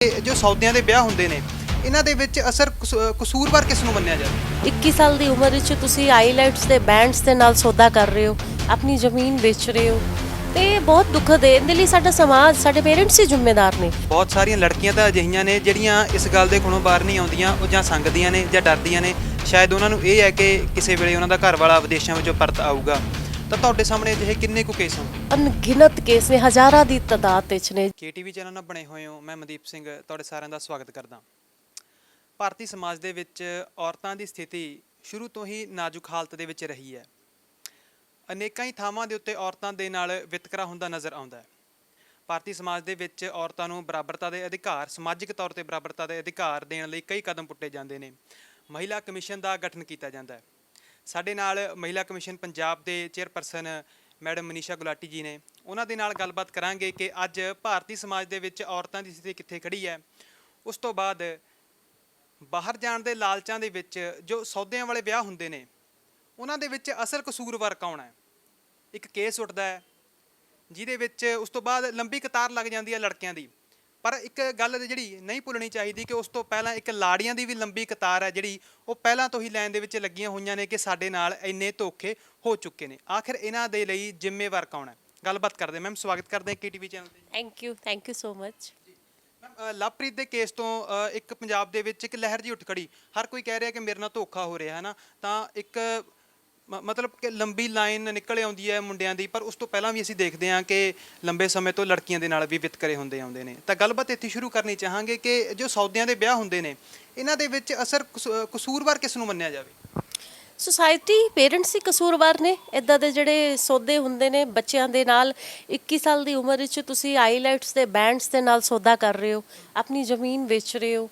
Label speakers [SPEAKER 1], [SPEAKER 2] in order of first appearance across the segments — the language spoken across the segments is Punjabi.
[SPEAKER 1] जो सौदियां ਦੇ ਵਿਆਹ ਹੁੰਦੇ ਨੇ ਇਹਨਾਂ ਦੇ ਵਿੱਚ ਅਸਰ ਕਸੂਰਵਾਰ ਕਿਸ ਨੂੰ ਮੰਨਿਆ ਜਾਂਦਾ?
[SPEAKER 2] 21 ਸਾਲ ਦੀ ਉਮਰ ਵਿੱਚ ਤੁਸੀਂ ਆਈਲੈਟਸ ਦੇ ਬੈਂਡਸ ਦੇ ਨਾਲ ਸੌਦਾ ਕਰ ਰਹੇ ਹੋ, ਆਪਣੀ ਜ਼ਮੀਨ ਵੇਚ ਰਹੇ ਹੋ ਤੇ ਇਹ ਬਹੁਤ ਦੁਖਦ ਹੈ। ਇਹਦੇ ਲਈ ਸਾਡਾ ਸਮਾਜ, ਸਾਡੇ ਪੇਰੈਂਟਸ ਹੀ ਜ਼ਿੰਮੇਦਾਰ ਨੇ।
[SPEAKER 1] ਬਹੁਤ ਸਾਰੀਆਂ ਲੜਕੀਆਂ ਤਾਂ ਅਜਿਹੀਆਂ ਨੇ ਜਿਹੜੀਆਂ ਇਸ ਗੱਲ ਦੇ ਕੋਲੋਂ ਬਾਹਰ ਨਹੀਂ ਆਉਂਦੀਆਂ, ਉਹ ਜਾਂ ਸੰਗਦੀਆਂ ਨੇ ਜਾਂ ਡਰਦੀਆਂ ਨੇ। ਸ਼ਾਇਦ ਉਹਨਾਂ ਨੂੰ ਇਹ ਹੈ ਕਿ ਕਿਸੇ ਵੇਲੇ ਉਹਨਾਂ ਦਾ ਘਰ ਵਾਲਾ ਵਿਦੇਸ਼ਾਂ ਵਿੱਚੋਂ ਪਰਤ ਆਊਗਾ। ਤਾਂ ਤੁਹਾਡੇ ਸਾਹਮਣੇ ਅਜਿਹੇ ਕਿੰਨੇ ਕੁ ਕੇਸ ਹਨ?
[SPEAKER 2] ਅਣਗਿਣਤ ਕੇਸ ਨੇ, ਹਜ਼ਾਰਾਂ ਦੀ ਤਾਦਾਦ ਵਿੱਚ ਨੇ।
[SPEAKER 1] KTV ਚੈਨਲ ਨਾਲ ਬਣੇ ਹੋਏ ਹੋ, ਮੈਂ ਮਨਦੀਪ ਸਿੰਘ ਤੁਹਾਡੇ ਸਾਰਿਆਂ ਦਾ ਸਵਾਗਤ ਕਰਦਾ। ਭਾਰਤੀ ਸਮਾਜ ਦੇ ਵਿੱਚ ਔਰਤਾਂ ਦੀ ਸਥਿਤੀ ਸ਼ੁਰੂ ਤੋਂ ਹੀ ਨਾਜ਼ੁਕ ਹਾਲਤ ਦੇ ਵਿੱਚ ਰਹੀ ਹੈ। ਅਨੇਕਾਂ ਹੀ ਥਾਵਾਂ ਦੇ ਉੱਤੇ ਔਰਤਾਂ ਦੇ ਨਾਲ ਵਿਤਕਰਾ ਹੁੰਦਾ ਨਜ਼ਰ ਆਉਂਦਾ ਹੈ। ਭਾਰਤੀ ਸਮਾਜ ਦੇ ਵਿੱਚ ਔਰਤਾਂ ਨੂੰ ਬਰਾਬਰਤਾ ਦੇ ਅਧਿਕਾਰ, ਸਮਾਜਿਕ ਤੌਰ ਤੇ ਬਰਾਬਰਤਾ ਦੇ ਅਧਿਕਾਰ ਦੇਣ ਲਈ ਕਈ ਕਦਮ ਪੁੱਟੇ ਜਾਂਦੇ ਨੇ। ਮਹਿਲਾ ਕਮਿਸ਼ਨ ਦਾ ਗਠਨ ਕੀਤਾ ਜਾਂਦਾ ਹੈ। ਸਾਡੇ ਨਾਲ ਮਹਿਲਾ ਕਮਿਸ਼ਨ ਪੰਜਾਬ ਦੇ ਚੇਅਰਪਰਸਨ ਮੈਡਮ ਮਨੀਸ਼ਾ ਗੁਲਾਟੀ ਜੀ ਨੇ। ਉਹਨਾਂ ਦੇ ਨਾਲ ਗੱਲਬਾਤ ਕਰਾਂਗੇ ਕਿ ਅੱਜ ਭਾਰਤੀ ਸਮਾਜ ਦੇ ਵਿੱਚ ਔਰਤਾਂ ਦੀ ਸਥਿਤੀ ਕਿੱਥੇ ਖੜੀ ਹੈ। ਉਸ ਤੋਂ ਬਾਅਦ ਬਾਹਰ ਜਾਣ ਦੇ ਲਾਲਚਾਂ ਦੇ ਵਿੱਚ ਜੋ ਸੌਦਿਆਂ ਵਾਲੇ ਵਿਆਹ ਹੁੰਦੇ ਨੇ ਉਹਨਾਂ ਦੇ ਵਿੱਚ ਅਸਲ ਕਸੂਰਵਾਰ ਕੌਣ ਹੈ। ਇੱਕ ਕੇਸ ਉੱਠਦਾ ਹੈ ਜਿਹਦੇ ਵਿੱਚ ਉਸ ਤੋਂ ਬਾਅਦ ਲੰਬੀ ਕਤਾਰ ਲੱਗ ਜਾਂਦੀ ਹੈ ਲੜਕਿਆਂ ਦੀ। ਪਰ ਇੱਕ ਗੱਲ ਜਿਹੜੀ ਨਹੀਂ ਭੁੱਲਣੀ ਚਾਹੀਦੀ ਕਿ ਉਸ ਤੋਂ ਪਹਿਲਾਂ ਇੱਕ ਲਾੜੀਆਂ ਦੀ ਵੀ ਲੰਬੀ ਕਤਾਰ ਹੈ ਜਿਹੜੀ ਉਹ ਪਹਿਲਾਂ ਤੋਂ ਹੀ ਲਾਈਨ ਦੇ ਵਿੱਚ ਲੱਗੀਆਂ ਹੋਈਆਂ ਨੇ ਕਿ ਸਾਡੇ ਨਾਲ ਇੰਨੇ ਧੋਖੇ ਹੋ ਚੁੱਕੇ ਨੇ। ਆਖਿਰ ਇਹਨਾਂ ਦੇ ਲਈ ਜ਼ਿੰਮੇਵਾਰ ਕੌਣ ਹੈ? ਗੱਲਬਾਤ ਕਰਦੇ। ਮੈਮ ਸਵਾਗਤ ਕਰਦੇ ਹਾਂ KTV ਚੈਨਲ ਤੇ।
[SPEAKER 2] Thank you so much.
[SPEAKER 1] Ma'am Lovepreet ਦੇ ਕੇਸ ਤੋਂ ਇੱਕ ਪੰਜਾਬ ਦੇ ਵਿੱਚ ਇੱਕ ਲਹਿਰ ਜੀ ਉੱਠ ਖੜੀ। ਹਰ ਕੋਈ ਕਹਿ ਰਿਹਾ ਕਿ ਮੇਰੇ ਨਾਲ ਧੋਖਾ ਹੋ ਰਿਹਾ ਹੈ ਨਾ। ਤਾਂ ਇੱਕ ਮਤਲਬ ਕਿ ਲੰਬੀ ਲਾਈਨ ਨਿਕਲ ਆਉਂਦੀ ਹੈ ਮੁੰਡਿਆਂ ਦੀ, ਪਰ ਉਸ ਤੋਂ ਪਹਿਲਾਂ ਵੀ ਅਸੀਂ ਦੇਖਦੇ ਹਾਂ ਕਿ ਲੰਬੇ ਸਮੇਂ ਤੋਂ ਲੜਕੀਆਂ ਦੇ ਨਾਲ ਵੀ ਵਿਤਕਰੇ ਹੁੰਦੇ ਆਉਂਦੇ ਨੇ। ਤਾਂ ਗੱਲਬਾਤ ਇੱਥੇ ਸ਼ੁਰੂ ਕਰਨੀ ਚਾਹਾਂਗੇ ਕਿ ਜੋ ਸੌਦਿਆਂ ਦੇ ਵਿਆਹ ਹੁੰਦੇ ਨੇ ਇਹਨਾਂ ਦੇ ਵਿੱਚ ਅਸਰ ਕਸੂਰਵਾਰ ਕਿਸ ਨੂੰ ਮੰਨਿਆ ਜਾਵੇ?
[SPEAKER 2] ਸੁਸਾਇਟੀ, ਪੇਰੈਂਟਸ ਹੀ ਕਸੂਰਵਾਰ ਨੇ। ਇੱਦਾਂ ਦੇ ਜਿਹੜੇ ਸੌਦੇ ਹੁੰਦੇ ਨੇ ਬੱਚਿਆਂ ਦੇ ਨਾਲ, 21 ਸਾਲ ਦੀ ਉਮਰ ਵਿੱਚ ਤੁਸੀਂ ਆਈਲੈਟਸ ਦੇ ਬੈਂਡਸ ਦੇ ਨਾਲ ਸੌਦਾ ਕਰ ਰਹੇ ਹੋ, ਆਪਣੀ ਜ਼ਮੀਨ ਵੇਚ ਰਹੇ ਹੋ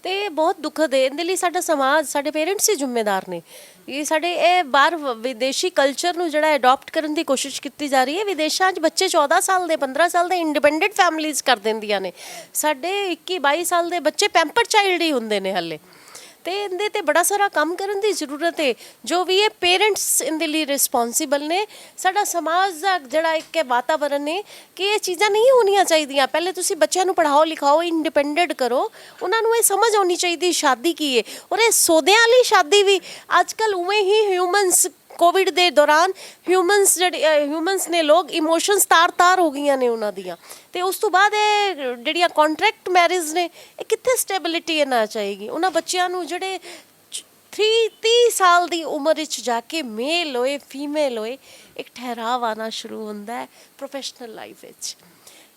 [SPEAKER 2] ਤੇ ਇਹ ਬਹੁਤ ਦੁਖਦ ਹੈ। ਇਹਦੇ ਲਈ ਸਾਡਾ ਸਮਾਜ, ਸਾਡੇ ਪੇਰੈਂਟਸ ਹੀ ਜ਼ਿੰਮੇਦਾਰ ਨੇ। ਇਹ ਬਾਹਰ ਵਿਦੇਸ਼ੀ ਕਲਚਰ ਨੂੰ ਜਿਹੜਾ ਅਡਾਪਟ ਕਰਨ ਦੀ ਕੋਸ਼ਿਸ਼ ਕੀਤੀ ਜਾ ਰਹੀ ਹੈ। ਵਿਦੇਸ਼ਾਂ 'ਚ ਬੱਚੇ 14 ਸਾਲ ਦੇ, 15 ਸਾਲ ਦੇ ਇੰਡੀਪੈਂਡੈਂਟ ਫੈਮਲੀਜ਼ ਕਰ ਦਿੰਦੀਆਂ ਨੇ। ਸਾਡੇ 21-22 ਸਾਲ ਦੇ ਬੱਚੇ ਪੈਂਪਰ ਚਾਈਲਡ ਹੀ ਹੁੰਦੇ ਨੇ ਹਲੇ। ਤੇ ਇਹਦੇ ਤੇ ਬੜਾ ਸਾਰਾ ਕੰਮ ਕਰਨ ਦੀ ਜ਼ਰੂਰਤ ਹੈ। ਜੋ ਵੀ ਇਹ ਪੇਰੈਂਟਸ ਇਹਦੇ ਲਈ ਰਿਸਪੌਂਸੀਬਲ ਨੇ। ਸਾਡਾ ਸਮਾਜ ਦਾ ਜਿਹੜਾ ਇੱਕ ਵਾਤਾਵਰਨ ਹੈ ਕਿ ਇਹ ਚੀਜ਼ਾਂ ਨਹੀਂ ਹੋਣੀਆਂ ਚਾਹੀਦੀਆਂ। ਪਹਿਲੇ ਤੁਸੀਂ ਬੱਚਿਆਂ ਨੂੰ ਪੜ੍ਹਾਓ, ਲਿਖਾਓ, ਇੰਡੀਪੈਂਡੈਂਟ ਕਰੋ। ਉਹਨਾਂ ਨੂੰ ਇਹ ਸਮਝ ਆਉਣੀ ਚਾਹੀਦੀ ਸ਼ਾਦੀ ਕੀ ਹੈ। ਔਰ ਇਹ ਸੌਦਿਆਂ ਵਾਲੀ ਸ਼ਾਦੀ ਵੀ ਅੱਜ ਕੱਲ੍ਹ ਉਵੇਂ ਹੀ ਹਿਊਮਨਸ, ਕੋਵਿਡ ਦੇ ਦੌਰਾਨ ਹਿਊਮਨਸ ਨੇ ਲੋਕ ਇਮੋਸ਼ਨਸ ਤਾਰ ਹੋ ਗਈਆਂ ਨੇ ਉਹਨਾਂ ਦੀਆਂ। ਤੇ ਉਸ ਤੋਂ ਬਾਅਦ ਇਹ ਜਿਹੜੀਆਂ ਕੰਟਰੈਕਟ ਮੈਰਿਜ ਨੇ, ਇਹ ਕਿੱਥੇ ਸਟੇਬਿਲਿਟੀ ਇਹਨਾਂ ਚਾਹੀਗੀ। ਉਹਨਾਂ ਬੱਚਿਆਂ ਨੂੰ ਜਿਹੜੇ 30 ਸਾਲ ਦੀ ਉਮਰ ਵਿੱਚ ਜਾ ਕੇ ਮੇਲ ਹੋਏ, ਫੀਮੇਲ ਹੋਏ, ਇੱਕ ਠਹਿਰਾਵ ਆਉਣਾ ਸ਼ੁਰੂ ਹੁੰਦਾ ਹੈ ਪ੍ਰੋਫੈਸ਼ਨਲ ਲਾਈਫ ਵਿੱਚ।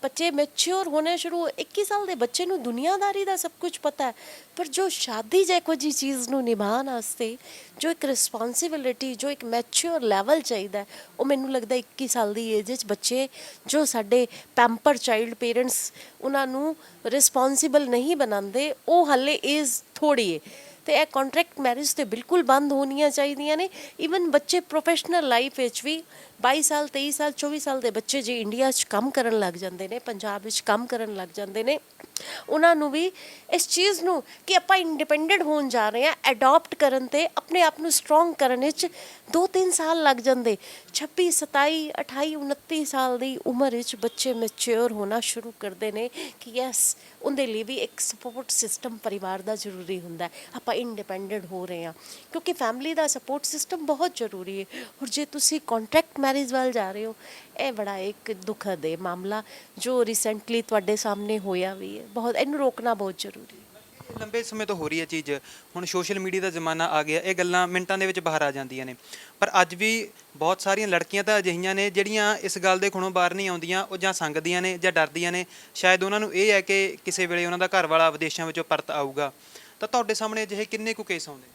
[SPEAKER 2] ਬੱਚੇ ਮੈਚਿਓਰ ਹੋਣੇ ਸ਼ੁਰੂ। 21 ਸਾਲ ਦੇ ਬੱਚੇ ਨੂੰ ਦੁਨੀਆਦਾਰੀ ਦਾ ਸਭ ਕੁਝ ਪਤਾ ਹੈ, ਪਰ ਜੋ ਸ਼ਾਦੀ ਜਿਹੋ ਜਿਹੀ ਚੀਜ਼ ਨੂੰ ਨਿਭਾਉਣ ਵਾਸਤੇ ਜੋ ਇੱਕ ਰਿਸਪੌਂਸਿਬਿਲਿਟੀ, ਜੋ ਇੱਕ ਮੈਚਿਓਰ ਲੈਵਲ ਚਾਹੀਦਾ, ਉਹ ਮੈਨੂੰ ਲੱਗਦਾ 21 ਸਾਲ ਦੀ ਏਜ ਵਿੱਚ ਬੱਚੇ ਜੋ ਸਾਡੇ ਪੈਂਪਰ ਚਾਈਲਡ ਪੇਰੈਂਟਸ ਉਹਨਾਂ ਨੂੰ ਰਿਸਪੌਂਸਿਬਲ ਨਹੀਂ ਬਣਾਉਂਦੇ, ਉਹ ਹਾਲੇ ਏਜ ਥੋੜ੍ਹੀ ਹੈ। ਤੇ ਇਹ ਕੰਟਰੈਕਟ ਮੈਰਿਜ ਤੇ ਬਿਲਕੁਲ ਬੰਦ ਹੋਣੀਆਂ ਚਾਹੀਦੀਆਂ ਨੇ। ਈਵਨ ਬੱਚੇ ਪ੍ਰੋਫੈਸ਼ਨਲ ਲਾਈਫ ਵਿੱਚ ਵੀ 22 ਸਾਲ, 23 ਸਾਲ, 24 ਸਾਲ ਦੇ ਬੱਚੇ ਜੇ ਇੰਡੀਆ 'ਚ ਕੰਮ ਕਰਨ ਲੱਗ ਜਾਂਦੇ ਨੇ, ਪੰਜਾਬ ਵਿੱਚ ਕੰਮ ਕਰਨ ਲੱਗ ਜਾਂਦੇ ਨੇ, ਉਹਨਾਂ ਨੂੰ ਵੀ ਇਸ ਚੀਜ਼ ਨੂੰ ਕਿ ਆਪਾਂ ਇੰਡੀਪੈਂਡੈਂਟ ਹੋਣ ਜਾ ਰਹੇ ਹਾਂ, ਅਡਾਪਟ ਕਰਨ ਤੇ ਆਪਣੇ ਆਪ ਨੂੰ ਸਟਰੋਂਗ ਕਰਨ ਵਿੱਚ 2-3 ਸਾਲ ਲੱਗ ਜਾਂਦੇ। 26, 27, 28, 29 ਸਾਲ ਦੀ ਉਮਰ ਵਿੱਚ ਬੱਚੇ ਮੈਚਿਓਰ ਹੋਣਾ ਸ਼ੁਰੂ ਕਰਦੇ ਨੇ ਕਿ ਯੈਸ, ਉਹਦੇ ਲਈ ਵੀ ਇੱਕ ਸਪੋਰਟ ਸਿਸਟਮ ਪਰਿਵਾਰ ਦਾ ਜ਼ਰੂਰੀ ਹੁੰਦਾ। ਆਪਾਂ ਇੰਡੀਪੈਂਡੈਂਟ ਹੋ ਰਹੇ ਹਾਂ ਕਿਉਂਕਿ ਫੈਮਿਲੀ ਦਾ ਸਪੋਰਟ ਸਿਸਟਮ ਬਹੁਤ ਜ਼ਰੂਰੀ ਹੈ। ਔਰ ਜੇ ਤੁਸੀਂ ਕੰਟਰੈਕਟ ਮੈਰਿਜ ਵੱਲ ਜਾ ਰਹੇ ਹੋ, ਇਹ ਬੜਾ ਇੱਕ ਦੁਖਦ ਹੈ ਮਾਮਲਾ ਜੋ ਰੀਸੈਂਟਲੀ ਤੁਹਾਡੇ ਸਾਹਮਣੇ ਹੋਇਆ ਵੀ ਹੈ। ਬਹੁਤ ਇਹਨੂੰ ਰੋਕਣਾ ਬਹੁਤ ਜ਼ਰੂਰੀ ਹੈ।
[SPEAKER 1] ਲੰਬੇ ਸਮੇਂ ਤੋਂ ਹੋ ਰਹੀ ਹੈ ਚੀਜ਼। ਹੁਣ ਸੋਸ਼ਲ ਮੀਡੀਆ ਦਾ ਜ਼ਮਾਨਾ ਆ ਗਿਆ, ਇਹ ਗੱਲਾਂ ਮਿੰਟਾਂ ਦੇ ਵਿੱਚ ਬਾਹਰ ਆ ਜਾਂਦੀਆਂ ਨੇ। ਪਰ ਅੱਜ ਵੀ ਬਹੁਤ ਸਾਰੀਆਂ ਲੜਕੀਆਂ ਤਾਂ ਅਜਿਹੀਆਂ ਨੇ ਜਿਹੜੀਆਂ ਇਸ ਗੱਲ ਦੇ ਕੋਲੋਂ ਬਾਹਰ ਨਹੀਂ ਆਉਂਦੀਆਂ, ਉਹ ਜਾਂ ਸੰਗਦੀਆਂ ਨੇ ਜਾਂ ਡਰਦੀਆਂ ਨੇ। ਸ਼ਾਇਦ ਉਹਨਾਂ ਨੂੰ ਇਹ ਹੈ ਕਿ ਕਿਸੇ ਵੇਲੇ ਉਹਨਾਂ ਦਾ ਘਰ ਵਾਲਾ ਵਿਦੇਸ਼ਾਂ ਵਿੱਚੋਂ ਪਰਤ ਆਊਗਾ। ਤਾਂ ਤੁਹਾਡੇ ਸਾਹਮਣੇ ਅਜਿਹੇ ਕਿੰਨੇ ਕੁ ਕੇਸ ਆਉਂਦੇ?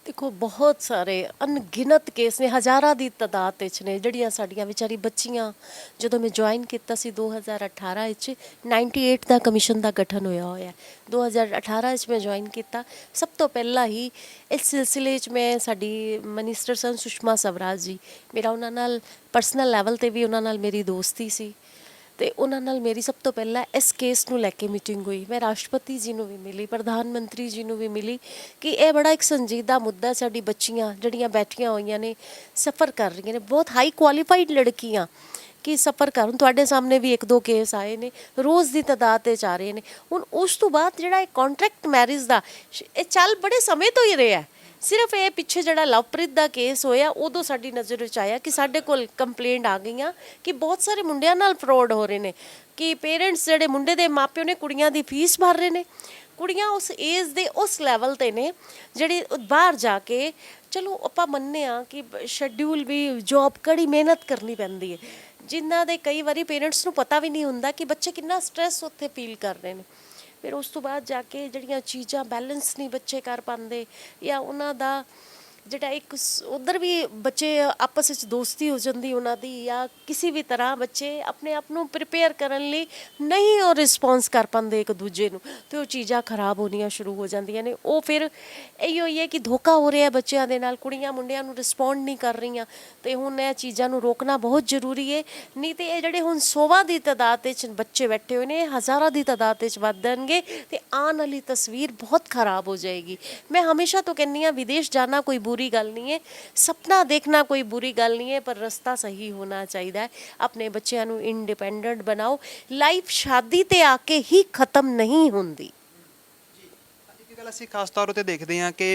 [SPEAKER 2] ਦੇਖੋ, ਬਹੁਤ ਸਾਰੇ ਅਣਗਿਣਤ ਕੇਸ ਨੇ, ਹਜ਼ਾਰਾਂ ਦੀ ਤਾਦਾਦ ਵਿੱਚ ਨੇ। ਜਿਹੜੀਆਂ ਸਾਡੀਆਂ ਵਿਚਾਰੀ ਬੱਚੀਆਂ, ਜਦੋਂ ਮੈਂ ਜੁਆਇਨ ਕੀਤਾ ਸੀ 2018 ਵਿੱਚ, 98 ਦਾ ਕਮਿਸ਼ਨ ਦਾ ਗਠਨ ਹੋਇਆ। 2018 ਵਿੱਚ ਮੈਂ ਜੁਆਇਨ ਕੀਤਾ। ਸਭ ਤੋਂ ਪਹਿਲਾਂ ਹੀ ਇਸ ਸਿਲਸਿਲੇ 'ਚ ਮੈਂ ਸਾਡੀ ਮਿਨਿਸਟਰ ਸਨ ਸੁਸ਼ਮਾ ਸਵਰਾਜ ਜੀ, ਮੇਰਾ ਉਹਨਾਂ ਨਾਲ ਪਰਸਨਲ ਲੈਵਲ 'ਤੇ ਵੀ ਉਹਨਾਂ ਨਾਲ ਮੇਰੀ ਦੋਸਤੀ ਸੀ। ਤੇ ਉਹਨਾਂ ਨਾਲ ਮੇਰੀ ਸਭ ਤੋਂ ਪਹਿਲਾਂ ਇਸ ਕੇਸ ਨੂੰ ਲੈ ਕੇ ਮੀਟਿੰਗ ਹੋਈ। ਮੈਂ ਰਾਸ਼ਟਰਪਤੀ ਜੀ ਨੂੰ ਵੀ ਮਿਲੀ, ਪ੍ਰਧਾਨ ਮੰਤਰੀ ਜੀ ਨੂੰ ਵੀ ਮਿਲੀ ਕਿ ਇਹ ਬੜਾ ਇੱਕ ਸੰਜੀਦਾ ਮੁੱਦਾ। ਸਾਡੀ ਬੱਚੀਆਂ ਜਿਹੜੀਆਂ ਬੈਠੀਆਂ ਹੋਈਆਂ ਨੇ, ਸਫਰ ਕਰ ਰਹੀਆਂ ਨੇ, ਬਹੁਤ ਹਾਈ ਕੁਆਲੀਫਾਈਡ ਲੜਕੀਆਂ, ਕਿ ਸਫਰ ਕਰਨ। ਤੁਹਾਡੇ ਸਾਹਮਣੇ ਵੀ 1-2 ਕੇਸ ਆਏ ਨੇ, ਰੋਜ਼ ਦੀ ਤਾਦਾਦ ਤੇ ਆ ਰਹੇ ਨੇ। ਹੁਣ ਉਸ ਤੋਂ ਬਾਅਦ ਜਿਹੜਾ ਇਹ ਕੰਟਰੈਕਟ ਮੈਰਿਜ ਦਾ ਇਹ ਚੱਲ ਬੜੇ ਸਮੇਂ ਤੋਂ ਹੀ ਰਿਹਾ। ਸਿਰਫ ਇਹ ਪਿੱਛੇ ਜਿਹੜਾ ਲਵਪ੍ਰੀਤ ਦਾ ਕੇਸ ਹੋਇਆ ਉਦੋਂ ਸਾਡੀ ਨਜ਼ਰ ਵਿੱਚ ਆਇਆ ਕਿ ਸਾਡੇ ਕੋਲ ਕੰਪਲੇਂਟ ਆ ਗਈਆਂ ਕਿ ਬਹੁਤ ਸਾਰੇ ਮੁੰਡਿਆਂ ਨਾਲ ਫਰੋਡ ਹੋ ਰਹੇ ਨੇ, ਕਿ ਪੇਰੈਂਟਸ ਜਿਹੜੇ ਮੁੰਡੇ ਦੇ ਮਾਪਿਓ ਨੇ ਕੁੜੀਆਂ ਦੀ ਫੀਸ ਭਰ ਰਹੇ ਨੇ। ਕੁੜੀਆਂ ਉਸ ਏਜ ਦੇ ਉਸ ਲੈਵਲ ਤੇ ਨੇ ਜਿਹੜੀ ਬਾਹਰ ਜਾ ਕੇ, ਚਲੋ ਆਪਾਂ ਮੰਨਦੇ ਹਾਂ ਕਿ ਸ਼ੈਡਿਊਲ ਵੀ, ਜੌਬ, ਕੜੀ ਮਿਹਨਤ ਕਰਨੀ ਪੈਂਦੀ ਹੈ, ਜਿਨ੍ਹਾਂ ਦੇ ਕਈ ਵਾਰੀ ਪੇਰੈਂਟਸ ਨੂੰ ਪਤਾ ਵੀ ਨਹੀਂ ਹੁੰਦਾ ਕਿ ਬੱਚੇ ਕਿੰਨਾ ਸਟ੍ਰੈਸ ਉੱਥੇ ਫੀਲ ਕਰ ਰਹੇ ਨੇ। ਫਿਰ ਉਸ ਤੋਂ ਬਾਅਦ ਜਾ ਕੇ ਜਿਹੜੀਆਂ ਚੀਜ਼ਾਂ ਬੈਲੈਂਸ ਨਹੀਂ ਬੱਚੇ ਕਰ ਪਾਉਂਦੇ, ਜਾਂ ਉਹਨਾਂ ਦਾ ਜਿਹੜਾ ਇੱਕ ਉਧਰ ਵੀ ਬੱਚੇ ਆਪਸ ਵਿੱਚ ਦੋਸਤੀ ਹੋ ਜਾਂਦੀ ਉਹਨਾਂ ਦੀ, ਜਾਂ ਕਿਸੇ ਵੀ ਤਰ੍ਹਾਂ ਬੱਚੇ ਆਪਣੇ ਆਪ ਨੂੰ ਪ੍ਰਿਪੇਅਰ ਕਰਨ ਲਈ ਨਹੀਂ ਉਹ ਰਿਸਪੌਂਸ ਕਰ ਪਾਉਂਦੇ ਇੱਕ ਦੂਜੇ ਨੂੰ, ਤੇ ਉਹ ਚੀਜ਼ਾਂ ਖਰਾਬ ਹੋਣੀਆਂ ਸ਼ੁਰੂ ਹੋ ਜਾਂਦੀਆਂ ਨੇ। ਉਹ ਫਿਰ ਇਹੀ ਹੋਈ ਹੈ ਕਿ ਧੋਖਾ ਹੋ ਰਿਹਾ ਬੱਚਿਆਂ ਦੇ ਨਾਲ, ਕੁੜੀਆਂ ਮੁੰਡਿਆਂ ਨੂੰ ਰਿਸਪੌਂਡ ਨਹੀਂ ਕਰ ਰਹੀਆਂ। ਤੇ ਹੁਣ ਇਹ ਚੀਜ਼ਾਂ ਨੂੰ ਰੋਕਣਾ ਬਹੁਤ ਜ਼ਰੂਰੀ ਹੈ, ਨਹੀਂ ਤੇ ਇਹ ਜਿਹੜੇ ਹੁਣ 100ਵਾਂ ਦੀ ਤਾਦਾਦ ਵਿੱਚ ਬੱਚੇ ਬੈਠੇ ਹੋਏ ਨੇ, ਹਜ਼ਾਰਾਂ ਦੀ ਤਾਦਾਦ ਵਿੱਚ ਵਧਣਗੇ ਤੇ ਆਉਣ ਵਾਲੀ ਤਸਵੀਰ ਬਹੁਤ ਖਰਾਬ ਹੋ ਜਾਏਗੀ। ਮੈਂ ਹਮੇਸ਼ਾ ਤੋਂ ਕਹਿੰਦੀ ਹਾਂ ਵਿਦੇਸ਼ ਜਾਣਾ ਕੋਈ बुरी गल नहीं है, सपना देखना कोई बुरी गल नहीं है, पर रास्ता सही होना चाहिए। अपने बच्चों को इंडिपेंडेंट बनाओ। लाइफ शादी ते आके ही खत्म नहीं होंदी।
[SPEAKER 1] ਇੱਕ ਗੱਲ ਅਸੀਂ ਖਾਸ ਤੌਰ ਉਤੇ ਦੇਖਦੇ ਹਾਂ ਕਿ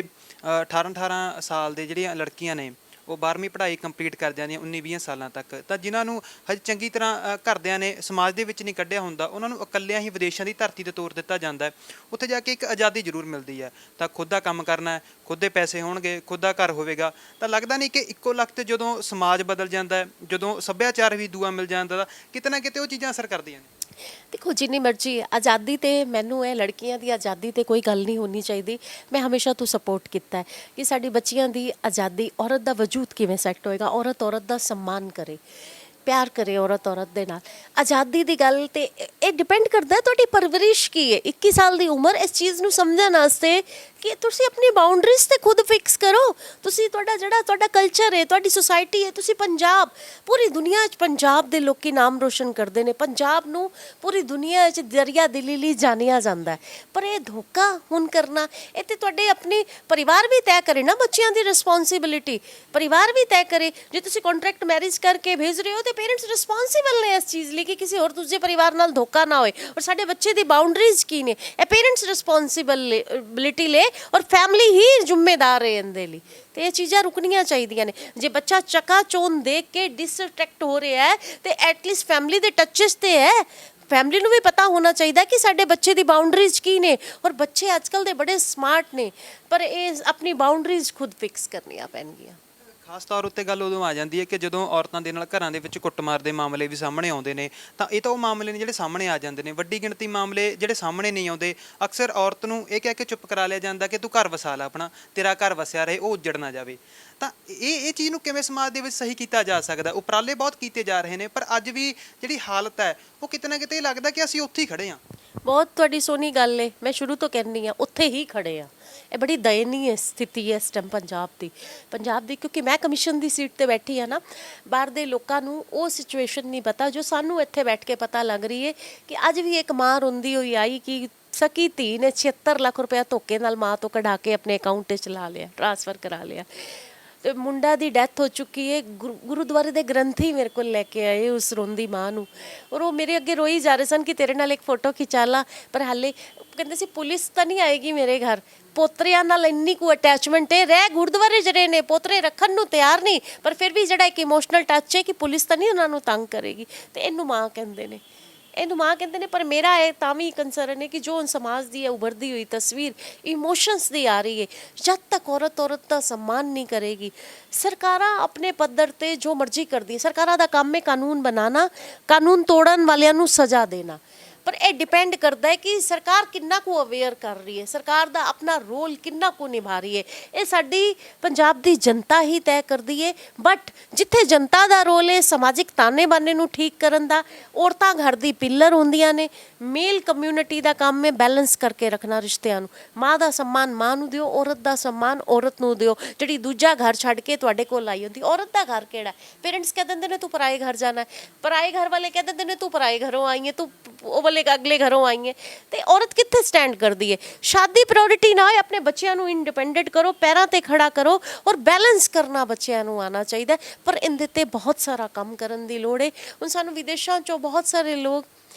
[SPEAKER 1] 18-18 ਸਾਲ ਦੇ ਜਿਹੜੀਆਂ ਲੜਕੀਆਂ ਨੇ ਉਹ 12ਵੀਂ ਪੜ੍ਹਾਈ ਕੰਪਲੀਟ ਕਰ ਜਾਂਦੀਆਂ 19-20 ਸਾਲਾਂ ਤੱਕ, ਤਾਂ ਜਿਨ੍ਹਾਂ ਨੂੰ ਹਜੇ ਚੰਗੀ ਤਰ੍ਹਾਂ ਘਰਦਿਆਂ ਨੇ ਸਮਾਜ ਦੇ ਵਿੱਚ ਨਹੀਂ ਕੱਢਿਆ ਹੁੰਦਾ, ਉਹਨਾਂ ਨੂੰ ਇਕੱਲਿਆਂ ਹੀ ਵਿਦੇਸ਼ਾਂ ਦੀ ਧਰਤੀ ਤੇ ਤੋਰ ਦਿੱਤਾ ਜਾਂਦਾ ਹੈ। ਉੱਥੇ ਜਾ ਕੇ ਇੱਕ ਆਜ਼ਾਦੀ ਜ਼ਰੂਰ ਮਿਲਦੀ ਹੈ, ਤਾਂ ਖੁਦ ਦਾ ਕੰਮ ਕਰਨਾ, ਖੁਦ ਦੇ ਪੈਸੇ ਹੋਣਗੇ, ਖੁਦ ਦਾ ਘਰ ਹੋਵੇਗਾ, ਤਾਂ ਲੱਗਦਾ ਨਹੀਂ ਕਿ ਇੱਕੋ ਲਖਤ ਜਦੋਂ ਸਮਾਜ ਬਦਲ ਜਾਂਦਾ ਹੈ, ਜਦੋਂ ਸੱਭਿਆਚਾਰ ਵੀ ਦੂਆ ਮਿਲ ਜਾਂਦਾ, ਤਾਂ ਕਿਤੇ ਨਾ ਕਿਤੇ ਉਹ ਚੀਜ਼ਾਂ ਅਸਰ ਕਰਦੀਆਂ ਨੇ।
[SPEAKER 2] देखो जिन्नी मर्जी आज़ादी ते मैनू है लड़कियां दी आज़ादी ते कोई गल नहीं होनी चाहिए। मैं हमेशा तो सपोर्ट किया है कि साडी बच्चियां दी आज़ादी, औरत दा वजूद किवें सैट होएगा, औरत औरत दा सम्मान करे, प्यार करे औरत औरत दे नाल। आज़ादी दी गल ते ये डिपेंड करदा है तुहाडी परवरिश की है। 21 साल दी उम्र इस चीज़ नू समझण वास्ते कि तुसी अपनी बाउंड्रीज ते खुद फिक्स करो। तुसी तुहाडा जिहड़ा तुहाडा कल्चर है, तुहाडी सोसाइटी है, तुसी पंजाब, पूरी दुनिया च पंजाब दे लोकी नाम रोशन करदे ने, पंजाब नू पूरी दुनिया च दरिया दिली लई जानिया जांदा है। पर ये धोखा हुण करना, ये ते तुहाडे अपनी परिवार भी तय करे ना, बच्चियां दी रिस्पॉन्सिबिलिटी परिवार भी तय करे। जे तुसी कॉन्ट्रैक्ट मैरिज करके भेज रहे हो तो पेरेंट्स रिस्पॉन्सिबल ने इस चीज़ लिए कि किसी और दूसरे परिवार नाल धोखा ना होए। और साडे बच्चे दी बाउंड्रीज की ने, ये पेरेंट्स रिस्पॉन्सिबिलिटी ले और फैमिली ही जिम्मेदार है इहदे लई। तो ये चीज़ां रुकनियां चाहिए ने। जे बच्चा चकाचौंध देख के डिसअट्रैक्ट हो रहा है तो एटलीस्ट फैमिली दे टचेस ते है, फैमिली ਨੂੰ ਵੀ ਪਤਾ ਹੋਣਾ ਚਾਹੀਦਾ ਕਿ ਸਾਡੇ ਬੱਚੇ ਦੀ ਬਾਉਂਡਰੀਜ਼ ਕੀ ਨੇ। ਔਰ ਬੱਚੇ ਅੱਜਕੱਲ ਦੇ ਬੜੇ ਸਮਾਰਟ ਨੇ, ਪਰ ਇਹ ਆਪਣੀ ਬਾਉਂਡਰੀਜ਼ ਖੁਦ ਫਿਕਸ ਕਰਨੀਆਂ ਪੈਣਗੀਆਂ।
[SPEAKER 1] ਖਾਸ ਤੌਰ ਉੱਤੇ ਗੱਲ ਉਦੋਂ ਆ ਜਾਂਦੀ ਹੈ ਕਿ ਜਦੋਂ ਔਰਤਾਂ ਦੇ ਨਾਲ ਘਰਾਂ ਦੇ ਵਿੱਚ ਕੁੱਟਮਾਰ ਦੇ ਮਾਮਲੇ ਵੀ ਸਾਹਮਣੇ ਆਉਂਦੇ ਨੇ, ਤਾਂ ਇਹ ਤਾਂ ਉਹ ਮਾਮਲੇ ਨੇ ਜਿਹੜੇ ਸਾਹਮਣੇ ਆ ਜਾਂਦੇ ਨੇ। ਵੱਡੀ ਗਿਣਤੀ ਮਾਮਲੇ ਜਿਹੜੇ ਸਾਹਮਣੇ ਨਹੀਂ ਆਉਂਦੇ, ਅਕਸਰ ਔਰਤ ਨੂੰ ਇਹ ਕਹਿ ਕੇ ਚੁੱਪ ਕਰਾ ਲਿਆ ਜਾਂਦਾ ਕਿ ਤੂੰ ਘਰ ਵਸਾ ਲੈ ਆਪਣਾ, ਤੇਰਾ ਘਰ ਵਸਿਆ ਰਹੇ, ਉਹ ਉੱਜੜ ਨਾ ਜਾਵੇ। ਤਾਂ ਇਹ ਚੀਜ਼ ਨੂੰ ਕਿਵੇਂ ਸਮਾਜ ਦੇ ਵਿੱਚ ਸਹੀ ਕੀਤਾ ਜਾ ਸਕਦਾ? ਉਪਰਾਲੇ ਬਹੁਤ ਕੀਤੇ ਜਾ ਰਹੇ ਨੇ, ਪਰ ਅੱਜ ਵੀ ਜਿਹੜੀ ਹਾਲਤ ਹੈ ਉਹ ਕਿਤੇ ਨਾ ਕਿਤੇ ਲੱਗਦਾ ਕਿ ਅਸੀਂ ਉੱਥੇ ਹੀ ਖੜੇ ਹਾਂ।
[SPEAKER 2] ਬਹੁਤ ਤੁਹਾਡੀ ਸੋਹਣੀ ਗੱਲ ਹੈ, ਮੈਂ ਸ਼ੁਰੂ ਤੋਂ ਕਹਿੰਦੀ ਹਾਂ ਉੱਥੇ ਹੀ ਖੜੇ ਆ। ਇਹ ਬੜੀ ਦਇਨੀय ਸਥਿਤੀ ਹੈ ਇਸ ਟਾਈਮ ਪੰਜਾਬ ਦੀ, ਕਿਉਂਕਿ ਮੈਂ ਕਮਿਸ਼ਨ ਦੀ ਸੀਟ ਤੇ ਬੈਠੀ ਆ ਨਾ। ਬਾਹਰ ਦੇ ਲੋਕਾਂ ਨੂੰ ਉਹ ਸਿਚੁਏਸ਼ਨ ਨਹੀਂ ਪਤਾ ਜੋ ਸਾਨੂੰ ਇੱਥੇ ਬੈਠ ਕੇ ਪਤਾ ਲੱਗ ਰਹੀ ਹੈ ਕਿ ਅੱਜ ਵੀ ਇੱਕ ਮਾਂ ਰੋਂਦੀ ਹੋਈ ਆਈ ਕਿ ਸਕੀ ਧੀ ਨੇ 76 ਲੱਖ ਰੁਪਇਆ ਧੋਖੇ ਨਾਲ ਮਾਂ ਤੋਂ ਕਢਾ ਕੇ ਆਪਣੇ ਅਕਾਊਂਟ 'ਚ ਲਾ ਲਿਆ, ਟ੍ਰਾਂਸਫਰ ਕਰਾ ਲਿਆ। ਤੇ ਮੁੰਡਾ ਦੀ ਡੈਥ ਹੋ ਚੁੱਕੀ ਹੈ। ਗੁਰਦੁਆਰੇ ਦੇ ਗ੍ਰੰਥੀ ਮੇਰੇ ਕੋਲ ਲੈ ਕੇ ਆਏ ਉਸ ਰੋਂਦੀ ਮਾਂ ਨੂੰ, ਔਰ ਉਹ ਮੇਰੇ ਅੱਗੇ ਰੋਈ ਜਾ ਰਹੇ ਸਨ ਕਿ ਤੇਰੇ ਨਾਲ ਇੱਕ ਫੋਟੋ ਖਿਚਾ ਲਾ। ਪਰ ਹਾਲੇ ਕਹਿੰਦੇ ਸੀ ਪੁਲਿਸ ਤਾਂ ਨਹੀਂ ਆਏਗੀ ਮੇਰੇ ਘਰ। ਪੋਤਰਿਆਂ ਨਾਲ ਇੰਨੀ ਕੁ ਅਟੈਚਮੈਂਟ ਹੈ, ਰਹਿ ਗੁਰਦੁਆਰੇ ਜਿਹੜੇ ਨੇ, ਪੋਤਰੇ ਰੱਖਣ ਨੂੰ ਤਿਆਰ ਨਹੀਂ, ਪਰ ਫਿਰ ਵੀ ਜਿਹੜਾ ਇੱਕ ਇਮੋਸ਼ਨਲ ਟੱਚ ਹੈ ਕਿ ਪੁਲਿਸ ਤਾਂ ਨਹੀਂ ਉਹਨਾਂ ਨੂੰ ਤੰਗ ਕਰੇਗੀ। ਤੇ ਇਹਨੂੰ ਮਾਂ ਕਹਿੰਦੇ ਨੇ, ਪਰ ਮੇਰਾ ਇਹ ਤਾਂ ਵੀ ਕੰਸਰਨ ਹੈ ਕਿ ਜੋ ਸਮਾਜ ਦੀ ਉਭਰਦੀ ਹੋਈ ਤਸਵੀਰ ਇਮੋਸ਼ਨਸ ਦੀ ਆ ਰਹੀ ਹੈ, ਜਦ ਤੱਕ ਔਰਤ ਦਾ सम्मान नहीं करेगी। ਸਰਕਾਰਾਂ ਆਪਣੇ ਪੱਧਰ ਤੇ ਜੋ ਮਰਜ਼ੀ ਕਰਦੀ, ਸਰਕਾਰਾਂ ਦਾ ਕੰਮ ਹੈ ਕਾਨੂੰਨ ਬਣਾਉਣਾ, ਕਾਨੂੰਨ ਤੋੜਨ ਵਾਲਿਆਂ ਨੂੰ ਸਜ਼ਾ ਦੇਣਾ। पर यह डिपेंड करता है कि सरकार किन्ना को अवेयर कर रही है, सरकार दा अपना रोल किन्ना को निभा रही है। ये साडी पंजाब दी जनता ही तय करती है। बट जिथे जनता दा रोल है समाजिक ताने बाने नूं ठीक करन दा, औरतां घर दी पिलर होंदियां ने। मेल कम्यूनिटी दा काम है बैलेंस करके रखना रिश्तियां नूं। माँ दा सम्मान माँ नूं दिओ, औरत दा सम्मान औरत नूं दिओ। जिहड़ी दूजा घर छड्ड के तुहाडे कोल आई हुंदी, औरत दा घर किहड़ा है? पेरेंट्स कह दिंदे ने तू पराए घर जाना है, पराए घर वाले कह दिंदे ने तू पराए घरों आई है, तू ਕੋਲ ਇੱਕ ਅਗਲੇ ਘਰੋਂ ਆਈ ਹੈ ਤੇ ਔਰਤ ਕਿੱਥੇ ਸਟੈਂਡ ਕਰਦੀ ਹੈ। ਸ਼ਾਦੀ ਪ੍ਰਾਇੋਰਟੀ ਨਾ ਹੋਏ, ਆਪਣੇ ਬੱਚਿਆਂ ਨੂੰ ਇੰਡੀਪੈਂਡੈਂਟ ਕਰੋ, ਪੈਰਾਂ ਤੇ ਖੜਾ ਕਰੋ ਔਰ ਬੈਲੈਂਸ ਕਰਨਾ ਬੱਚਿਆਂ ਨੂੰ ਆਉਣਾ ਚਾਹੀਦਾ। ਪਰ ਇਹਦੇ ਤੇ ਬਹੁਤ ਸਾਰਾ ਕੰਮ ਕਰਨ ਦੀ ਲੋੜ ਹੈ। ਹੁਣ ਸਾਨੂੰ ਵਿਦੇਸ਼ਾਂ 'ਚੋਂ ਬਹੁਤ ਸਾਰੇ ਲੋਕ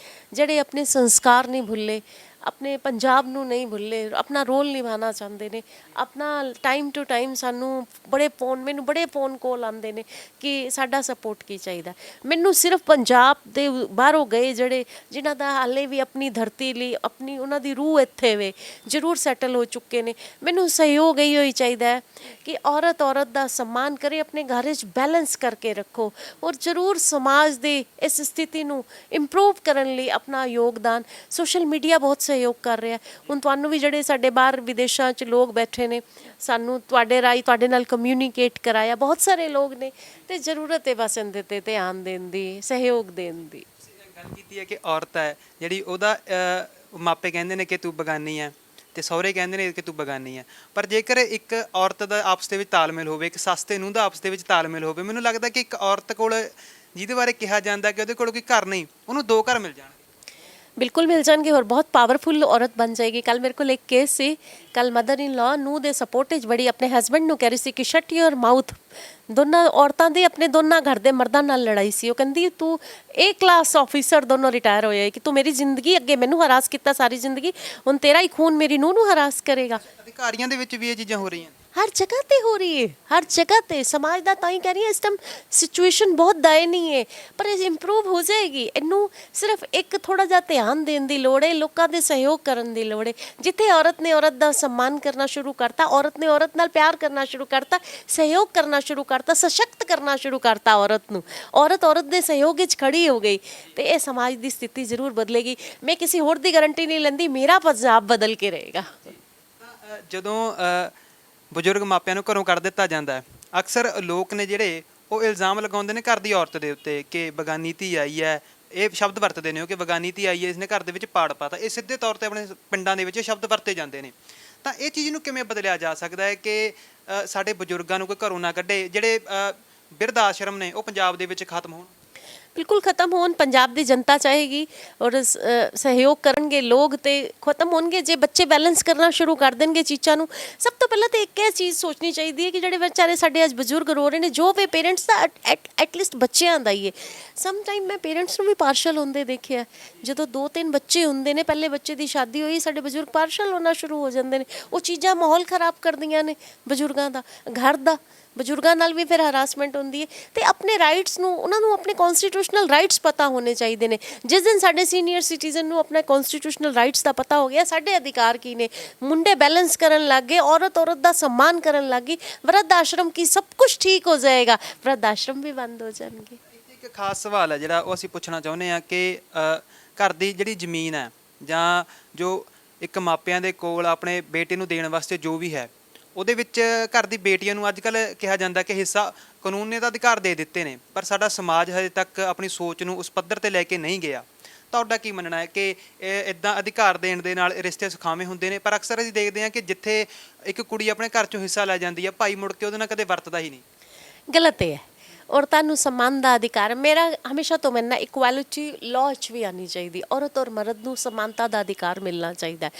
[SPEAKER 2] ਜਿਹੜੇ ਆਪਣੇ ਸੰਸਕਾਰ ਨਹੀਂ ਭੁੱਲੇ, ਆਪਣੇ ਪੰਜਾਬ ਨੂੰ ਨਹੀਂ ਭੁੱਲੇ, ਆਪਣਾ ਰੋਲ ਨਿਭਾਉਣਾ ਚਾਹੁੰਦੇ ਨੇ, ਆਪਣਾ ਟਾਈਮ ਟੂ ਟਾਈਮ ਸਾਨੂੰ ਮੈਨੂੰ ਬੜੇ ਫੋਨ ਕਾਲ ਆਉਂਦੇ ਨੇ ਕਿ ਸਾਡਾ ਸਪੋਰਟ ਕੀ ਚਾਹੀਦਾ। ਮੈਨੂੰ ਸਿਰਫ ਪੰਜਾਬ ਦੇ ਬਾਹਰੋਂ ਗਏ ਜਿਹੜੇ ਜਿਨ੍ਹਾਂ ਦਾ ਹਾਲੇ ਵੀ ਆਪਣੀ ਧਰਤੀ ਲਈ ਆਪਣੀ ਉਹਨਾਂ ਦੀ ਰੂਹ ਇੱਥੇ ਵੇ ਜ਼ਰੂਰ ਸੈਟਲ ਹੋ ਚੁੱਕੇ ਨੇ, ਮੈਨੂੰ ਸਹਿਯੋਗ ਇਹੀ ਹੋਈ ਚਾਹੀਦਾ ਹੈ ਕਿ ਔਰਤ ਦਾ ਸਨਮਾਨ ਕਰੇ, ਆਪਣੇ ਘਰ 'ਚ ਬੈਲੈਂਸ ਕਰਕੇ ਰੱਖੋ ਔਰ ਜ਼ਰੂਰ ਸਮਾਜ ਦੀ ਇਸ ਸਥਿਤੀ ਨੂੰ ਇੰਪਰੂਵ ਕਰਨ ਲਈ ਆਪਣਾ ਯੋਗਦਾਨ। ਸੋਸ਼ਲ ਮੀਡੀਆ ਬਹੁਤ ਸਹਿਯੋਗ ਕਰ ਰਿਹਾ। ਹੁਣ ਤੁਹਾਨੂੰ ਵੀ ਜਿਹੜੇ ਸਾਡੇ ਬਾਹਰ ਵਿਦੇਸ਼ਾਂ 'ਚ ਲੋਕ ਬੈਠੇ ਨੇ, ਸਾਨੂੰ ਤੁਹਾਡੇ ਰਾਹੀਂ ਤੁਹਾਡੇ ਨਾਲ ਕਮਿਊਨੀਕੇਟ ਕਰਾਇਆ ਬਹੁਤ ਸਾਰੇ ਲੋਕ ਨੇ, ਤੇ ਜ਼ਰੂਰਤ ਹੈ ਬਸ ਇਹਦੇ 'ਤੇ ਧਿਆਨ ਦੇਣ ਦੀ, ਸਹਿਯੋਗ ਦੇਣ ਦੀ।
[SPEAKER 1] ਗੱਲ ਕੀਤੀ ਹੈ ਕਿ ਔਰਤ ਹੈ ਜਿਹੜੀ ਉਹਦਾ ਮਾਪੇ ਕਹਿੰਦੇ ਨੇ ਕਿ ਤੂੰ ਬਗਾਨੀ ਹੈ ਤੇ ਸਹੁਰੇ ਕਹਿੰਦੇ ਨੇ ਕਿ ਤੂੰ ਬਗਾਨੀ ਹੈ, ਪਰ ਜੇਕਰ ਇੱਕ ਔਰਤ ਦਾ ਆਪਸ ਦੇ ਵਿੱਚ ਤਾਲਮੇਲ ਹੋਵੇ, ਇੱਕ ਸੱਸ ਤੇ ਨੂੰਹ ਦਾ ਆਪਸ ਦੇ ਵਿੱਚ ਤਾਲਮੇਲ ਹੋਵੇ, ਮੈਨੂੰ ਲੱਗਦਾ ਕਿ ਇੱਕ ਔਰਤ ਕੋਲ ਜਿਹਦੇ ਬਾਰੇ ਕਿਹਾ ਜਾਂਦਾ ਕਿ ਉਹਦੇ ਕੋਲ ਕੋਈ ਘਰ ਨਹੀਂ, ਉਹਨੂੰ ਦੋ ਘਰ ਮਿਲ ਜਾਣਗੇ।
[SPEAKER 2] ਬਿਲਕੁਲ ਮਿਲ ਜਾਣਗੇ ਔਰ ਬਹੁਤ ਪਾਵਰਫੁਲ ਔਰਤ ਬਣ ਜਾਏਗੀ। ਕੱਲ ਮੇਰੇ ਕੋਲ ਇੱਕ ਕੇਸ ਸੀ, ਕੱਲ ਮਦਰ ਇਨ ਲਾ ਨੂੰ ਦੇ ਸਪੋਰਟ 'ਚ ਬੜੀ ਆਪਣੇ ਹਸਬੈਂਡ ਨੂੰ ਕਹਿ ਰਹੀ ਸੀ ਕਿ ਸ਼ਟ ਯੂਰ ਮਾਊਥ। ਦੋਨਾਂ ਔਰਤਾਂ ਦੀ ਆਪਣੇ ਦੋਨਾਂ ਘਰ ਦੇ ਮਰਦਾਂ ਨਾਲ ਲੜਾਈ ਸੀ। ਉਹ ਕਹਿੰਦੀ ਤੂੰ A ਕਲਾਸ ਆਫੀਸਰ ਦੋਨੋਂ ਰਿਟਾਇਰ ਹੋਏ ਕਿ ਤੂੰ ਮੇਰੀ ਜ਼ਿੰਦਗੀ ਅੱਗੇ ਮੈਨੂੰ ਹਰਾਸ ਕੀਤਾ ਸਾਰੀ ਜ਼ਿੰਦਗੀ, ਹੁਣ ਤੇਰਾ ਹੀ ਖੂਨ ਮੇਰੀ ਨੂੰਹ ਨੂੰ ਹਰਾਸ ਕਰੇਗਾ।
[SPEAKER 1] ਅਧਿਕਾਰੀਆਂ ਦੇ ਵਿੱਚ ਵੀ ਇਹ ਚੀਜ਼ਾਂ ਹੋ ਰਹੀਆਂ
[SPEAKER 2] ਹਰ ਜਗ੍ਹਾ ਤੇ ਹੋ ਰਹੀ ਹੈ, ਹਰ ਜਗ੍ਹਾ ਤੇ ਸਮਾਜ ਦਾ। ਤਾਂ ਹੀ ਕਹਿ ਰਹੀ ਹਾਂ ਇਸ ਟਾਈਮ ਸਿਚੁਏਸ਼ਨ ਬਹੁਤ ਦਇਨੀय ਹੈ, ਪਰ ਇਹ ਇੰਪਰੂਵ ਹੋ ਜਾਏਗੀ। ਇਹਨੂੰ ਸਿਰਫ ਇੱਕ ਥੋੜਾ ਜਿਹਾ ਧਿਆਨ ਦੇਣ ਦੀ ਲੋੜ ਹੈ, ਲੋਕਾਂ ਦੇ ਸਹਿਯੋਗ ਕਰਨ ਦੀ ਲੋੜ ਹੈ। ਜਿੱਥੇ ਔਰਤ ਨੇ ਔਰਤ ਦਾ ਸਨਮਾਨ ਕਰਨਾ ਸ਼ੁਰੂ ਕਰਤਾ, ਔਰਤ ਨੇ ਔਰਤ ਨਾਲ ਪਿਆਰ ਕਰਨਾ ਸ਼ੁਰੂ ਕਰਤਾ, ਸਹਿਯੋਗ ਕਰਨਾ ਸ਼ੁਰੂ ਕਰਤਾ, ਸਸ਼ਕਤ ਕਰਨਾ ਸ਼ੁਰੂ ਕਰਤਾ ਔਰਤ ਨੂੰ, ਔਰਤ ਦੇ ਸਹਿਯੋਗ ਵਿੱਚ ਖੜੀ ਹੋ ਗਈ, ਤੇ ਇਹ ਸਮਾਜ ਦੀ ਸਥਿਤੀ ਜ਼ਰੂਰ ਬਦਲੇਗੀ। ਮੈਂ ਕਿਸੇ ਹੋਰ ਦੀ ਗਾਰੰਟੀ ਨਹੀਂ ਲੈਂਦੀ, ਮੇਰਾ ਪੰਜਾਬ ਬਦਲ ਕੇ ਰਹੇਗਾ।
[SPEAKER 1] ਜਦੋਂ ਬਜ਼ੁਰਗ ਮਾਪਿਆਂ ਨੂੰ ਘਰੋਂ ਕੱਢ ਦਿੱਤਾ ਜਾਂਦਾ ਹੈ, ਅਕਸਰ ਲੋਕ ਨੇ ਜਿਹੜੇ ਉਹ ਇਲਜ਼ਾਮ ਲਗਾਉਂਦੇ ਨੇ ਘਰ ਦੀ ਔਰਤ ਦੇ ਉੱਤੇ ਕਿ ਬਗਾਨੀ ਧੀ ਆਈ ਹੈ। ਇਹ ਸ਼ਬਦ ਵਰਤਦੇ ਨੇ ਕਿ ਬਗਾਨੀ ਧੀ ਆਈ ਹੈ, ਇਸਨੇ ਘਰ ਦੇ ਵਿੱਚ ਪਾੜ ਪਾਤਾ। ਇਹ ਸਿੱਧੇ ਤੌਰ ਤੇ ਆਪਣੇ ਪਿੰਡਾਂ ਦੇ ਵਿੱਚ ਇਹ ਸ਼ਬਦ ਵਰਤੇ ਜਾਂਦੇ ਨੇ। ਤਾਂ ਇਹ ਚੀਜ਼ ਨੂੰ ਕਿਵੇਂ ਬਦਲਿਆ ਜਾ ਸਕਦਾ ਹੈ ਕਿ ਸਾਡੇ ਬਜ਼ੁਰਗਾਂ ਨੂੰ ਕੋਈ ਘਰੋਂ ਨਾ ਕੱਢੇ, ਜਿਹੜੇ ਬਿਰਧ ਆਸ਼ਰਮ ਨੇ ਉਹ ਪੰਜਾਬ ਦੇ ਵਿੱਚ ਖਤਮ ਹੋਣ?
[SPEAKER 2] ਬਿਲਕੁਲ ਖਤਮ ਹੋਣ, ਪੰਜਾਬ ਦੀ ਜਨਤਾ ਚਾਹੇਗੀ ਔਰ ਸਹਿਯੋਗ ਕਰਨਗੇ ਲੋਕ ਤੇ ਖਤਮ ਹੋਣਗੇ। ਜੇ ਬੱਚੇ ਬੈਲੈਂਸ ਕਰਨਾ ਸ਼ੁਰੂ ਕਰ ਦੇਣਗੇ ਚੀਜ਼ਾਂ ਨੂੰ। ਸਭ ਤੋਂ ਪਹਿਲਾਂ ਤਾਂ ਇੱਕ ਇਹ ਚੀਜ਼ ਸੋਚਣੀ ਚਾਹੀਦੀ ਹੈ ਕਿ ਜਿਹੜੇ ਵਿਚਾਰੇ ਸਾਡੇ ਅੱਜ ਬਜ਼ੁਰਗ ਰੋ ਰਹੇ ਨੇ, ਜੋ ਵੀ ਪੇਰੈਂਟਸ ਦਾ ਐਟਲੀਸਟ ਬੱਚਿਆਂ ਦਾ ਹੀ ਹੈ। ਸਮ ਟਾਈਮ ਮੈਂ ਪੇਰੈਂਟਸ ਨੂੰ ਵੀ ਪਾਰਸ਼ਲ ਹੁੰਦੇ ਦੇਖਿਆ। ਜਦੋਂ 2-3 ਬੱਚੇ ਹੁੰਦੇ ਨੇ, ਪਹਿਲੇ ਬੱਚੇ ਦੀ ਸ਼ਾਦੀ ਹੋਈ, ਸਾਡੇ ਬਜ਼ੁਰਗ ਪਾਰਸ਼ਲ ਹੋਣਾ ਸ਼ੁਰੂ ਹੋ ਜਾਂਦੇ ਨੇ। ਉਹ ਚੀਜ਼ਾਂ ਮਾਹੌਲ ਖਰਾਬ ਕਰਦੀਆਂ ਨੇ ਬਜ਼ੁਰਗਾਂ ਦਾ, ਘਰ ਦਾ। ਬਜ਼ੁਰਗਾਂ ਨਾਲ ਵੀ ਫਿਰ ਹਰਾਸਮੈਂਟ ਹੁੰਦੀ ਹੈ। ਤੇ ਆਪਣੇ ਰਾਈਟਸ ਨੂੰ, ਉਹਨਾਂ ਨੂੰ ਆਪਣੇ ਕਨਸਟੀਟਿਊਸ਼ਨਲ ਰਾਈਟਸ ਪਤਾ ਹੋਣੇ ਚਾਹੀਦੇ ਨੇ। ਜਿਸ ਦਿਨ ਸਾਡੇ ਸੀਨੀਅਰ ਸਿਟੀਜ਼ਨ ਨੂੰ ਆਪਣੇ ਕਨਸਟੀਟਿਊਸ਼ਨਲ ਰਾਈਟਸ ਦਾ ਪਤਾ ਹੋ ਗਿਆ, ਸਾਡੇ ਅਧਿਕਾਰ ਕੀ ਨੇ, ਮੁੰਡੇ ਬੈਲੈਂਸ ਕਰਨ ਲੱਗ ਗਏ, ਔਰਤ ਦਾ सम्मान ਕਰਨ ਲੱਗ ਗਈ, ਵਰਧ ਆਸ਼ਰਮ ਕੀ ਸਭ ਕੁਝ ਠੀਕ ਹੋ ਜਾਏਗਾ, ਵਰਧ ਆਸ਼ਰਮ ਵੀ ਬੰਦ ਹੋ ਜਾਣਗੇ।
[SPEAKER 1] ਇੱਕ ਖਾਸ ਸਵਾਲ ਹੈ ਜਿਹੜਾ ਉਹ ਅਸੀਂ ਪੁੱਛਣਾ ਚਾਹੁੰਦੇ ਹਾਂ ਕਿ ਘਰ ਦੀ ਜਿਹੜੀ ਜ਼ਮੀਨ ਹੈ ਜਾਂ ਜੋ ਇੱਕ ਮਾਪਿਆਂ ਦੇ ਕੋਲ ਆਪਣੇ ਬੇਟੇ ਨੂੰ ਦੇਣ ਵਾਸਤੇ ਜੋ ਵੀ ਹੈ, ਉਹਦੇ ਵਿੱਚ ਘਰ ਦੀ ਬੇਟੀਆਂ ਨੂੰ ਅੱਜ ਕੱਲ੍ਹ ਕਿਹਾ ਜਾਂਦਾ ਕਿ ਹਿੱਸਾ ਕਾਨੂੰਨ ਨੇ ਤਾਂ ਅਧਿਕਾਰ ਦੇ ਦਿੱਤੇ ਨੇ, ਪਰ ਸਾਡਾ ਸਮਾਜ ਹਜੇ ਤੱਕ ਆਪਣੀ ਸੋਚ ਨੂੰ ਉਸ ਪੱਧਰ ਤੇ ਲੈ ਕੇ ਨਹੀਂ ਗਿਆ। ਤੁਹਾਡਾ ਕੀ ਮੰਨਣਾ ਹੈ ਕਿ ਇਦਾਂ ਅਧਿਕਾਰ ਦੇਣ ਦੇ ਨਾਲ ਰਿਸ਼ਤੇ ਸੁਖਾਵੇਂ ਹੁੰਦੇ ਨੇ? ਪਰ ਅਕਸਰ ਅਸੀਂ ਦੇਖਦੇ ਹਾਂ ਕਿ ਜਿੱਥੇ ਇੱਕ ਕੁੜੀ ਆਪਣੇ ਘਰ 'ਚੋਂ ਹਿੱਸਾ ਲੈ ਜਾਂਦੀ ਹੈ, ਭਾਈ ਮੁੜ ਕੇ ਉਹਦੇ ਨਾਲ ਕਦੇ ਵਰਤਦਾ ਹੀ ਨਹੀਂ।
[SPEAKER 2] ਗਲਤ ਹੈ। ਔਰਤਾਂ ਨੂੰ ਸਨਮਾਨ ਦਾ ਅਧਿਕਾਰ, ਮੇਰਾ ਹਮੇਸ਼ਾ ਤੋਂ ਮੰਨਣਾ ਇਕੁਐਲਿਟੀ ਲਾਅ 'ਚ ਵੀ ਆਉਣੀ ਚਾਹੀਦੀ। ਔਰਤ ਔਰ ਮਰਦ ਨੂੰ ਸਮਾਨਤਾ ਦਾ ਅਧਿਕਾਰ ਮਿਲਣਾ ਚਾਹੀਦਾ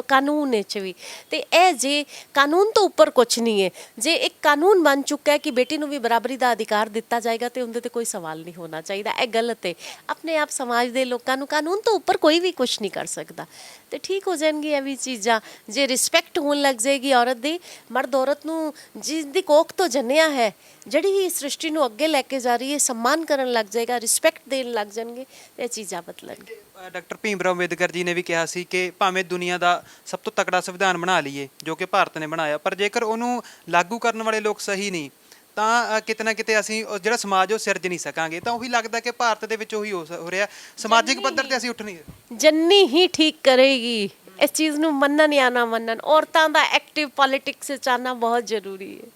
[SPEAKER 2] ਕਾਨੂੰਨ ਵਿੱਚ ਵੀ। ਤੇ ਇਹ ਜੇ ਕਾਨੂੰਨ ਤੋਂ ਉੱਪਰ ਕੁਝ ਨਹੀਂ ਹੈ, ਜੇ ਇੱਕ ਕਾਨੂੰਨ ਬਣ ਚੁੱਕਾ ਹੈ ਕਿ ਬੇਟੀ ਨੂੰ ਵੀ ਬਰਾਬਰੀ ਦਾ ਅਧਿਕਾਰ ਦਿੱਤਾ ਜਾਏਗਾ, ਤੇ ਉਹਦੇ ਤੇ ਕੋਈ ਸਵਾਲ ਨਹੀਂ ਹੋਣਾ ਚਾਹੀਦਾ। ਇਹ ਗਲਤ ਹੈ। ਆਪਣੇ ਆਪ ਸਮਾਜ ਦੇ ਲੋਕਾਂ ਨੂੰ ਕਾਨੂੰਨ ਤੋਂ ਉੱਪਰ ਕੋਈ ਵੀ ਕੁਝ ਨਹੀਂ ਕਰ ਸਕਦਾ, ਤੇ ਠੀਕ ਹੋ ਜਾਣਗੀਆਂ ਇਹ ਵੀ ਚੀਜ਼ਾਂ। ਜੇ ਰਿਸਪੈਕਟ ਹੋਣ ਲੱਗ ਜਾਏਗੀ ਔਰਤ ਦੀ, ਮਰਦ ਔਰਤ ਨੂੰ ਜਿਸ ਦੀ ਕੋਖ ਤੋਂ ਜੰਨਿਆ ਹੈ, ਜਿਹੜੀ ਹੀ ਸ੍ਰਿਸ਼ਟੀ ਨੂੰ ਅੱਗੇ ਲੈ ਕੇ ਜਾ ਰਹੀ ਹੈ, सम्मान ਕਰਨ ਲੱਗ ਜਾਏਗਾ, ਰਿਸਪੈਕਟ ਦੇਣ ਲੱਗ ਜਾਣਗੇ, ਤੇ ਇਹ ਚੀਜ਼ਾਂ ਬਦਲਣਗੇ।
[SPEAKER 1] ਡਾਕਟਰ ਭੀਮ ਰਾਓ ਅੰਬੇਦਕਰ ਜੀ ਨੇ ਵੀ ਕਿਹਾ ਸੀ ਕਿ ਭਾਵੇਂ ਦੁਨੀਆ ਦਾ ਸਭ ਤੋਂ ਤਕੜਾ ਸੰਵਿਧਾਨ ਬਣਾ ਲਈਏ ਜੋ ਕਿ ਭਾਰਤ ਨੇ ਬਣਾਇਆ, ਪਰ ਜੇਕਰ ਉਹਨੂੰ ਲਾਗੂ ਕਰਨ ਵਾਲੇ ਲੋਕ ਸਹੀ ਨਹੀਂ, ਤਾਂ ਕਿਤੇ ਨਾ ਕਿਤੇ ਅਸੀਂ ਜਿਹੜਾ ਸਮਾਜ ਉਹ ਸਿਰਜ ਨਹੀਂ ਸਕਾਂਗੇ। ਤਾਂ ਉਹੀ ਲੱਗਦਾ ਕਿ ਭਾਰਤ ਦੇ ਵਿੱਚ ਉਹੀ ਹੋ ਰਿਹਾ, ਸਮਾਜਿਕ ਪੱਧਰ ਤੇ ਅਸੀਂ ਉੱਠ ਨਹੀਂ ਰਹੇ।
[SPEAKER 2] ਜੰਨੀ ਹੀ ਠੀਕ ਕਰੇਗੀ। ਇਸ ਚੀਜ਼ ਨੂੰ ਮੰਨਣ ਜਾਂ ਨਾ ਮੰਨਣ, ਔਰਤਾਂ ਦਾ ਐਕਟਿਵ ਪੋਲਿਟਿਕਸ ਵਿੱਚ ਆਉਣਾ ਬਹੁਤ ਜ਼ਰੂਰੀ ਹੈ।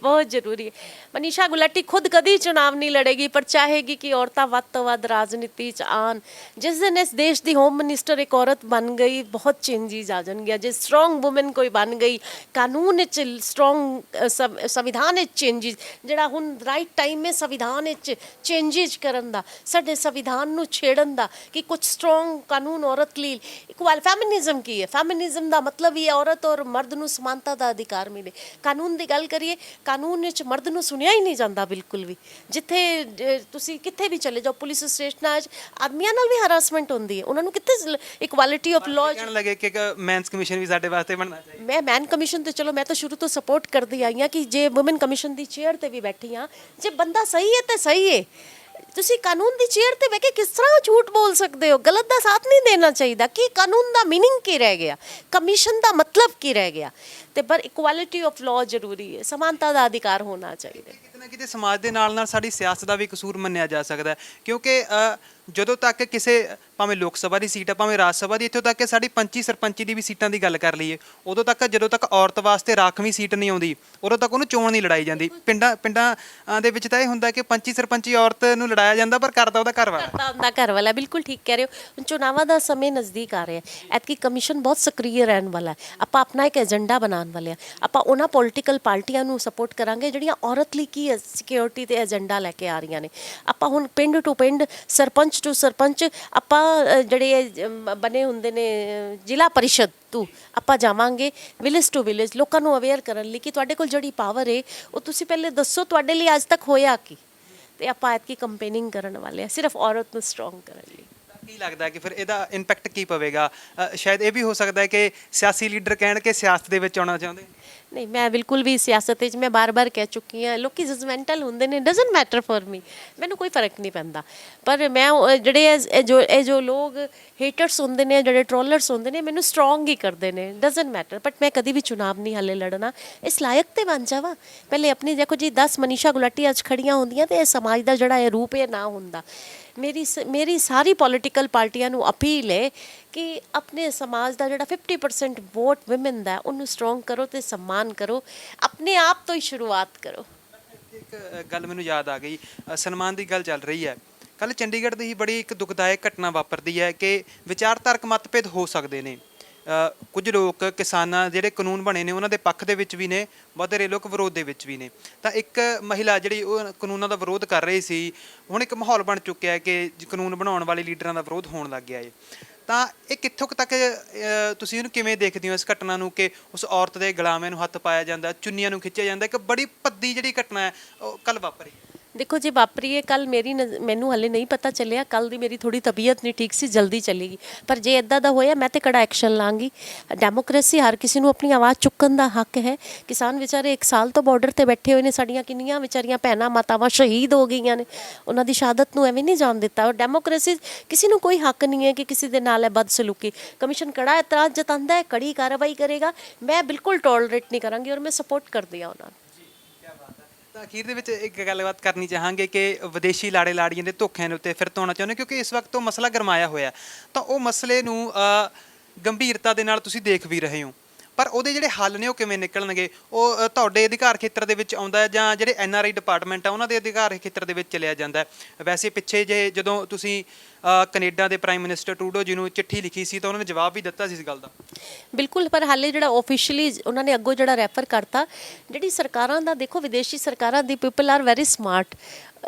[SPEAKER 2] ਬਹੁਤ ਜ਼ਰੂਰੀ ਹੈ। ਮਨੀਸ਼ਾ ਗੁਲਾਟੀ ਖੁਦ ਕਦੀ ਚੁਣਾਵ ਨਹੀਂ ਲੜੇਗੀ, ਪਰ ਚਾਹੇਗੀ ਕਿ ਔਰਤਾਂ ਵੱਧ ਤੋਂ ਵੱਧ ਰਾਜਨੀਤੀ 'ਚ ਆਉਣ। ਜਿਸ ਦਿਨ ਇਸ ਦੇਸ਼ ਦੀ ਹੋਮ ਮਿਨਿਸਟਰ ਇੱਕ ਔਰਤ ਬਣ ਗਈ, ਬਹੁਤ ਚੇਂਜਿਸ ਆ ਜਾਣਗੀਆਂ। ਜੇ ਸਟਰੋਂਗ ਵੂਮਨ ਕੋਈ ਬਣ ਗਈ, ਕਾਨੂੰਨ ਵਿੱਚ ਸਟਰੋਂਗ, ਸੰਵਿਧਾਨ ਵਿੱਚ ਚੇਂਜਿਸ, ਜਿਹੜਾ ਹੁਣ ਰਾਈਟ ਟਾਈਮ ਹੈ ਸੰਵਿਧਾਨ ਵਿੱਚ ਚੇਂਜਿਸ ਕਰਨ ਦਾ, ਸਾਡੇ ਸੰਵਿਧਾਨ ਨੂੰ ਛੇੜਨ ਦਾ, ਕਿ ਕੁਝ ਸਟਰੋਂਗ ਕਾਨੂੰਨ ਔਰਤ ਲਈ। ਇਕੁਅਲ ਫੈਮਿਨਿਜ਼ਮ ਕੀ ਹੈ? ਫੈਮਿਨਿਜ਼ਮ ਦਾ ਮਤਲਬ ਇਹ ਔਰਤ ਔਰ ਮਰਦ ਨੂੰ ਸਮਾਨਤਾ ਦਾ ਅਧਿਕਾਰ ਮਿਲੇ। ਕਾਨੂੰਨ ਦੀ ਗੱਲ ਕਰੀਏ, ਕਾਨੂੰਨ ਵਿੱਚ ਮਰਦ ਨੂੰ ਸੁਣਿਆ ਹੀ ਨਹੀਂ ਜਾਂਦਾ ਬਿਲਕੁਲ ਵੀ। ਜਿੱਥੇ ਤੁਸੀਂ ਕਿੱਥੇ ਵੀ ਚਲੇ ਜਾਓ, ਪੁਲਿਸ ਸਟੇਸ਼ਨਾਂ 'ਚ ਆਦਮੀਆਂ ਨਾਲ ਵੀ ਹਰਾਸਮੈਂਟ ਹੁੰਦੀ ਹੈ, ਉਹਨਾਂ ਨੂੰ ਕਿੱਥੇ ਇਕੁਐਲਿਟੀ ਆਫ ਲਾਅ।
[SPEAKER 1] ਕਹਿਣ ਲੱਗੇ ਕਿ ਮੈਨਸ ਕਮਿਸ਼ਨ ਵੀ ਸਾਡੇ ਵਾਸਤੇ ਬਣਨਾ ਚਾਹੀਦਾ।
[SPEAKER 2] ਮੈਂ ਮੈਨ ਕਮਿਸ਼ਨ ਤੇ ਚਲੋ ਮੈਂ ਤਾਂ ਸ਼ੁਰੂ ਤੋਂ ਸਪੋਰਟ ਕਰਦੀ ਆਈ ਹਾਂ ਕਿ ਜੇ ਵੂਮਨ ਕਮਿਸ਼ਨ ਦੀ ਚੇਅਰ ਤੇ ਵੀ ਬੈਠੀ ਹਾਂ, ਜੇ ਬੰਦਾ ਸਹੀ ਹੈ ਤੇ ਸਹੀ ਹੈ। ਤੁਸੀਂ ਕਾਨੂੰਨ ਦੀ ਚੇਅਰ ਤੇ ਬਹਿ ਕੇ ਕਿਸ ਤਰ੍ਹਾਂ ਝੂਠ ਬੋਲ ਸਕਦੇ ਹੋ? ਗਲਤ ਦਾ ਸਾਥ ਨਹੀਂ ਦੇਣਾ ਚਾਹੀਦਾ। ਕਿ ਕਾਨੂੰਨ ਦਾ ਮੀਨਿੰਗ ਕੀ ਰਹਿ ਗਿਆ? ਕਮਿਸ਼ਨ ਦਾ ਮਤਲਬ ਕੀ ਰਹਿ ਗਿਆ? ਤੇ ਪਰ ਇਕੁਐਲਿਟੀ ਆਫ ਲਾਅ ਜ਼ਰੂਰੀ ਹੈ, ਸਮਾਨਤਾ ਦਾ ਅਧਿਕਾਰ ਹੋਣਾ ਚਾਹੀਦਾ।
[SPEAKER 1] ਕਿਤੇ ਨਾ ਕਿਤੇ ਸਮਾਜ ਦੇ ਨਾਲ ਨਾਲ ਸਾਡੀ ਸਿਆਸਤ ਦਾ ਵੀ ਕਸੂਰ ਮੰਨਿਆ ਜਾ ਸਕਦਾ ਹੈ, ਕਿਉਂਕਿ ਜਦੋਂ ਤੱਕ ਕਿਸੇ ਭਾਵੇਂ ਲੋਕ ਸਭਾ ਦੀ ਸੀਟ ਆ, ਭਾਵੇਂ ਰਾਜ ਸਭਾ ਦੀ, ਇੱਥੋਂ ਤੱਕ ਕਿ ਸਾਡੀ ਪੰਚੀ ਸਰਪੰਚੀ ਦੀ ਵੀ ਸੀਟਾਂ ਦੀ ਗੱਲ ਕਰ ਲਈਏ, ਉਦੋਂ ਤੱਕ ਜਦੋਂ ਤੱਕ ਔਰਤ ਵਾਸਤੇ ਰਾਖਵੀਂ ਸੀਟ ਨਹੀਂ ਆਉਂਦੀ, ਉਦੋਂ ਤੱਕ ਉਹਨੂੰ ਚੋਣ ਨਹੀਂ ਲੜਾਈ ਜਾਂਦੀ। ਪਿੰਡਾਂ ਦੇ ਵਿੱਚ ਤਾਂ ਇਹ ਹੁੰਦਾ ਕਿ ਪੰਚੀ ਸਰਪੰਚੀ ਔਰਤ ਨੂੰ ਲੜਾਇਆ ਜਾਂਦਾ, ਪਰ ਕਰਦਾ ਉਹਦਾ ਘਰ ਵਾਲਾ।
[SPEAKER 2] ਕਰਦਾ ਹੁੰਦਾ ਘਰ ਵਾਲਾ, ਬਿਲਕੁਲ ਠੀਕ ਕਹਿ ਰਹੇ ਹੋ। ਹੁਣ ਚੁਣਾਵਾਂ ਦਾ ਸਮੇਂ ਨਜ਼ਦੀਕ ਆ ਰਿਹਾ ਹੈ, ਐਤਕੀ ਕਮਿਸ਼ਨ ਬਹੁਤ ਸਕਰੀय ਰਹਿਣ ਵਾਲਾ ਹੈ। ਆਪਾਂ ਆਪਣਾ ਇੱਕ ਏਜੰਡਾ ਬਣਾਉਣ ਵਾਲੇ ਹਾਂ। ਆਪਾਂ ਉਹਨਾਂ ਪੋਲੀਟੀਕਲ ਪਾਰਟੀਆਂ ਨੂੰ ਸਪੋਰਟ ਕਰਾਂਗੇ ਜਿਹੜੀਆਂ ਔਰਤ ਲਈ ਕੀ ਸਿਕਿਉਰਿਟੀ ਤੇ ਏਜੰਡਾ ਲੈ ਕੇ ਆ ਰਹੀਆਂ ਨੇ। ਆਪਾਂ ਹੁਣ ਪਿੰਡ ਟੂ ਪਿੰਡ, ਸਰਪੰਚ ਟੂ ਸਰਪੰਚ, ਆਪਾਂ ਜਿਹੜੇ ਬਣੇ ਹੁੰਦੇ ਨੇ ਜ਼ਿਲ੍ਹਾ ਪਰਿਸ਼ਦ ਤੋਂ, ਆਪਾਂ ਜਾਵਾਂਗੇ ਵਿਲੇਜ ਟੂ ਵਿਲੇਜ, ਲੋਕਾਂ ਨੂੰ ਅਵੇਅਰ ਕਰਨ ਲਈ ਕਿ ਤੁਹਾਡੇ ਕੋਲ ਜਿਹੜੀ ਪਾਵਰ ਹੈ ਉਹ ਤੁਸੀਂ ਪਹਿਲੇ ਦੱਸੋ, ਤੁਹਾਡੇ ਲਈ ਅੱਜ ਤੱਕ ਹੋਇਆ ਕੀ। ਤੇ ਆਪਾਂ ਐਤਕੀ ਕੰਪੇਨਿੰਗ ਕਰਨ ਵਾਲੇ ਆ ਸਿਰਫ ਔਰਤ ਨੂੰ ਸਟਰੋਂਗ ਕਰਨ ਲਈ।
[SPEAKER 1] ਕੀ ਲੱਗਦਾ ਕਿ ਫਿਰ ਇਹਦਾ ਇੰਪੈਕਟ ਕੀ ਪਵੇਗਾ? ਸ਼ਾਇਦ ਇਹ ਵੀ ਹੋ ਸਕਦਾ ਹੈ ਕਿ ਸਿਆਸੀ ਲੀਡਰ ਕਹਿਣ ਕਿ ਸਿਆਸਤ ਦੇ ਵਿੱਚ ਆਉਣਾ ਚਾਹੁੰਦੇ।
[SPEAKER 2] ਨਹੀਂ, ਮੈਂ ਬਿਲਕੁਲ ਵੀ ਸਿਆਸਤ ਵਿੱਚ, ਮੈਂ ਬਾਰ-ਬਾਰ ਕਹਿ ਚੁੱਕੀ ਹਾਂ, ਲੋਕੀ ਜਜਮੈਂਟਲ ਹੁੰਦੇ ਨੇ, ਡਜ਼ਨਟ ਮੈਟਰ ਫॉर ਮੀ, ਮੈਨੂੰ ਕੋਈ ਫਰਕ ਨਹੀਂ ਪੈਂਦਾ। ਪਰ ਮੈਂ ਜਿਹੜੇ ਇਹ ਜੋ ਲੋਕ ਹੇਟਰਸ ਹੁੰਦੇ ਨੇ, ਜਿਹੜੇ ਟ੍ਰੋਲਰਸ ਹੁੰਦੇ ਨੇ, ਮੈਨੂੰ ਸਟਰੋਂਗ ਹੀ ਕਰਦੇ ਨੇ, ਡਜ਼ਨਟ ਮੈਟਰ। ਬਟ ਮੈਂ ਕਦੀ ਵੀ ਚੁਣਾਵ ਨਹੀਂ ਹਾਲੇ ਲੜਨਾ, ਇਸ ਲਾਇਕ ਤੇ ਬਣ ਜਾਵਾਂ ਪਹਿਲੇ ਆਪਣੀ। ਦੇਖੋ ਜੀ 10 ਮਨੀਸ਼ਾ ਗੁਲਾਟੀ ਅੱਜ ਖੜੀਆਂ ਹੁੰਦੀਆਂ ਤੇ ਇਹ ਸਮਾਜ ਦਾ ਜਿਹੜਾ ਇਹ ਰੂਪ ਇਹ ਨਾ ਹੁੰਦਾ। ਮੇਰੀ ਸਾਰੀ ਪੋਲੀਟੀਕਲ ਪਾਰਟੀਆਂ ਨੂੰ ਅਪੀਲ ਹੈ ਕਿ ਆਪਣੇ ਸਮਾਜ ਦਾ ਜਿਹੜਾ 50% ਵੋਟ ਵਿਮਨ ਦਾ, ਉਹਨੂੰ ਸਟਰੋਂਗ ਕਰੋ ਤੇ ਸਨਮਾਨ ਕਰੋ, ਆਪਣੇ ਆਪ ਤੋਂ ਹੀ ਸ਼ੁਰੂਆਤ ਕਰੋ।
[SPEAKER 1] ਇੱਕ ਗੱਲ ਮੈਨੂੰ ਯਾਦ ਆ ਗਈ, ਸਨਮਾਨ ਦੀ ਗੱਲ ਚੱਲ ਰਹੀ ਹੈ। ਕੱਲ੍ਹ ਚੰਡੀਗੜ੍ਹ ਦੀ ਹੀ ਬੜੀ ਇੱਕ ਦੁਖਦਾਇਕ ਘਟਨਾ ਵਾਪਰਦੀ ਹੈ ਕਿ ਵਿਚਾਰਧਾਰਕ ਮਤਭੇਦ ਹੋ ਸਕਦੇ ਨੇ। ਕੁਝ ਲੋਕ ਕਿਸਾਨਾਂ ਜਿਹੜੇ ਕਾਨੂੰਨ ਬਣੇ ਨੇ ਉਹਨਾਂ ਦੇ ਪੱਖ ਦੇ ਵਿੱਚ ਵੀ ਨੇ, ਵਧੇਰੇ ਲੋਕ ਵਿਰੋਧ ਦੇ ਵਿੱਚ ਵੀ ਨੇ। ਤਾਂ ਇੱਕ ਮਹਿਲਾ ਜਿਹੜੀ ਉਹ ਕਾਨੂੰਨਾਂ ਦਾ ਵਿਰੋਧ ਕਰ ਰਹੀ ਸੀ, ਹੁਣ ਇੱਕ ਮਾਹੌਲ ਬਣ ਚੁੱਕਿਆ ਹੈ ਕਿ ਕਾਨੂੰਨ ਬਣਾਉਣ ਵਾਲੇ ਲੀਡਰਾਂ ਦਾ ਵਿਰੋਧ ਹੋਣ ਲੱਗ ਗਿਆ ਹੈ। ਤਾਂ ਇਹ ਕਿੱਥੋਂ ਕੁ ਤੱਕ ਤੁਸੀਂ ਇਹਨੂੰ ਕਿਵੇਂ ਦੇਖਦੇ ਹੋ, ਇਸ ਘਟਨਾ ਨੂੰ, ਕਿ ਉਸ ਔਰਤ ਦੇ ਗੁਲਾਮਿਆਂ ਨੂੰ ਹੱਥ ਪਾਇਆ ਜਾਂਦਾ, ਚੁੰਨੀਆਂ ਨੂੰ ਖਿੱਚਿਆ ਜਾਂਦਾ? ਇੱਕ ਬੜੀ ਭੱਦੀ ਜਿਹੜੀ ਘਟਨਾ ਹੈ ਉਹ ਕੱਲ੍ਹ ਵਾਪਰੀ।
[SPEAKER 2] ਦੇਖੋ ਜੀ ਵਾਪਰੀ ਹੈ ਕੱਲ, ਮੈਨੂੰ ਹਲੇ ਨਹੀਂ ਪਤਾ ਚੱਲਿਆ, ਕੱਲ ਦੀ ਮੇਰੀ ਥੋੜੀ ਤਬੀਅਤ ਨਹੀਂ ਠੀਕ ਸੀ, ਜਲਦੀ ਚਲੇਗੀ। ਪਰ ਜੇ ਇਦਾਂ ਦਾ ਹੋਇਆ ਮੈਂ ਤੇ ਕੜਾ ਐਕਸ਼ਨ ਲਾਂਗੀ। ਡੈਮੋਕ੍ਰੇਸੀ, ਹਰ ਕਿਸੇ ਨੂੰ ਆਪਣੀ ਆਵਾਜ਼ ਚੁੱਕਣ ਦਾ ਹੱਕ ਹੈ। ਕਿਸਾਨ ਵਿਚਾਰੇ 1 ਸਾਲ ਤੋਂ ਬਾਰਡਰ ਤੇ ਬੈਠੇ ਹੋਏ ਨੇ, ਸਾਡੀਆਂ ਕਿੰਨੀਆਂ ਵਿਚਾਰੀਆਂ ਭੈਣਾਂ ਮਾਤਾਵਾਂ ਸ਼ਹੀਦ ਹੋ ਗਈਆਂ ਨੇ, ਉਹਨਾਂ ਦੀ ਸ਼ਹਾਦਤ ਨੂੰ ਐਵੇਂ ਨਹੀਂ ਜਾਣ ਦਿੱਤਾ। ਔਰ ਡੈਮੋਕ੍ਰੇਸੀ ਕਿਸੇ ਨੂੰ ਕੋਈ ਹੱਕ ਨਹੀਂ ਹੈ ਕਿ ਕਿਸੇ ਦੇ ਨਾਲ ਹੈ ਬਦਸਲੂਕੀ। ਕਮਿਸ਼ਨ ਕੜਾ ਇਤਰਾਜ਼ ਜਤਾਉਂਦਾ ਹੈ, ਕੜੀ ਕਾਰਵਾਈ ਕਰੇਗਾ, ਮੈਂ ਬਿਲਕੁਲ ਟੋਲਰੇਟ ਨਹੀਂ ਕਰਾਂਗੀ ਔਰ ਮੈਂ ਸਪੋਰਟ ਕਰਦੀ ਹਾਂ ਉਹਨਾਂ ਨੂੰ।
[SPEAKER 1] ਤਾਂ ਅਖੀਰ ਦੇ ਵਿੱਚ ਇੱਕ ਗੱਲਬਾਤ ਕਰਨੀ ਚਾਹਾਂਗੇ ਕਿ ਵਿਦੇਸ਼ੀ ਲਾੜੇ ਲਾੜੀਆਂ ਦੇ ਧੋਖਿਆਂ ਦੇ ਉੱਤੇ ਫਿਰ ਤੋਂ ਆਉਣਾ ਚਾਹੁੰਦੇ, ਕਿਉਂਕਿ ਇਸ ਵਕਤ ਉਹ ਮਸਲਾ ਗਰਮਾਇਆ ਹੋਇਆ। ਤਾਂ ਉਹ ਮਸਲੇ ਨੂੰ ਗੰਭੀਰਤਾ ਦੇ ਨਾਲ ਤੁਸੀਂ ਦੇਖ ਵੀ ਰਹੇ ਹੋ, ਪਰ ਉਹਦੇ ਜਿਹੜੇ ਹੱਲ ਨੇ ਉਹ ਕਿਵੇਂ ਨਿਕਲਣਗੇ? ਉਹ ਤੁਹਾਡੇ ਅਧਿਕਾਰ ਖੇਤਰ ਦੇ ਵਿੱਚ ਆਉਂਦਾ ਜਾਂ ਜਿਹੜੇ NRI ਡਿਪਾਰਟਮੈਂਟ ਆ ਉਹਨਾਂ ਦੇ ਅਧਿਕਾਰ ਖੇਤਰ ਦੇ ਵਿੱਚ ਚਲਿਆ ਜਾਂਦਾ? ਵੈਸੇ ਪਿੱਛੇ ਜੇ ਜਦੋਂ ਤੁਸੀਂ ਕੈਨੇਡਾ ਦੇ ਪ੍ਰਾਈਮ ਮਿਨਿਸਟਰ ਟਰੂਡੋ ਜੀ ਨੂੰ ਚਿੱਠੀ ਲਿਖੀ ਸੀ ਤਾਂ ਉਹਨਾਂ ਨੇ ਜਵਾਬ ਵੀ ਦਿੱਤਾ ਸੀ ਇਸ ਗੱਲ ਦਾ।
[SPEAKER 2] ਬਿਲਕੁਲ, ਪਰ ਹਾਲੇ ਜਿਹੜਾ ਆਫੀਸ਼ੀਅਲੀ ਉਹਨਾਂ ਨੇ ਅੱਗੋਂ ਜਿਹੜਾ ਰੈਫਰ ਕਰਤਾ, ਜਿਹੜੀ ਸਰਕਾਰਾਂ ਦਾ ਦੇਖੋ, ਵਿਦੇਸ਼ੀ ਸਰਕਾਰਾਂ the people are very smart,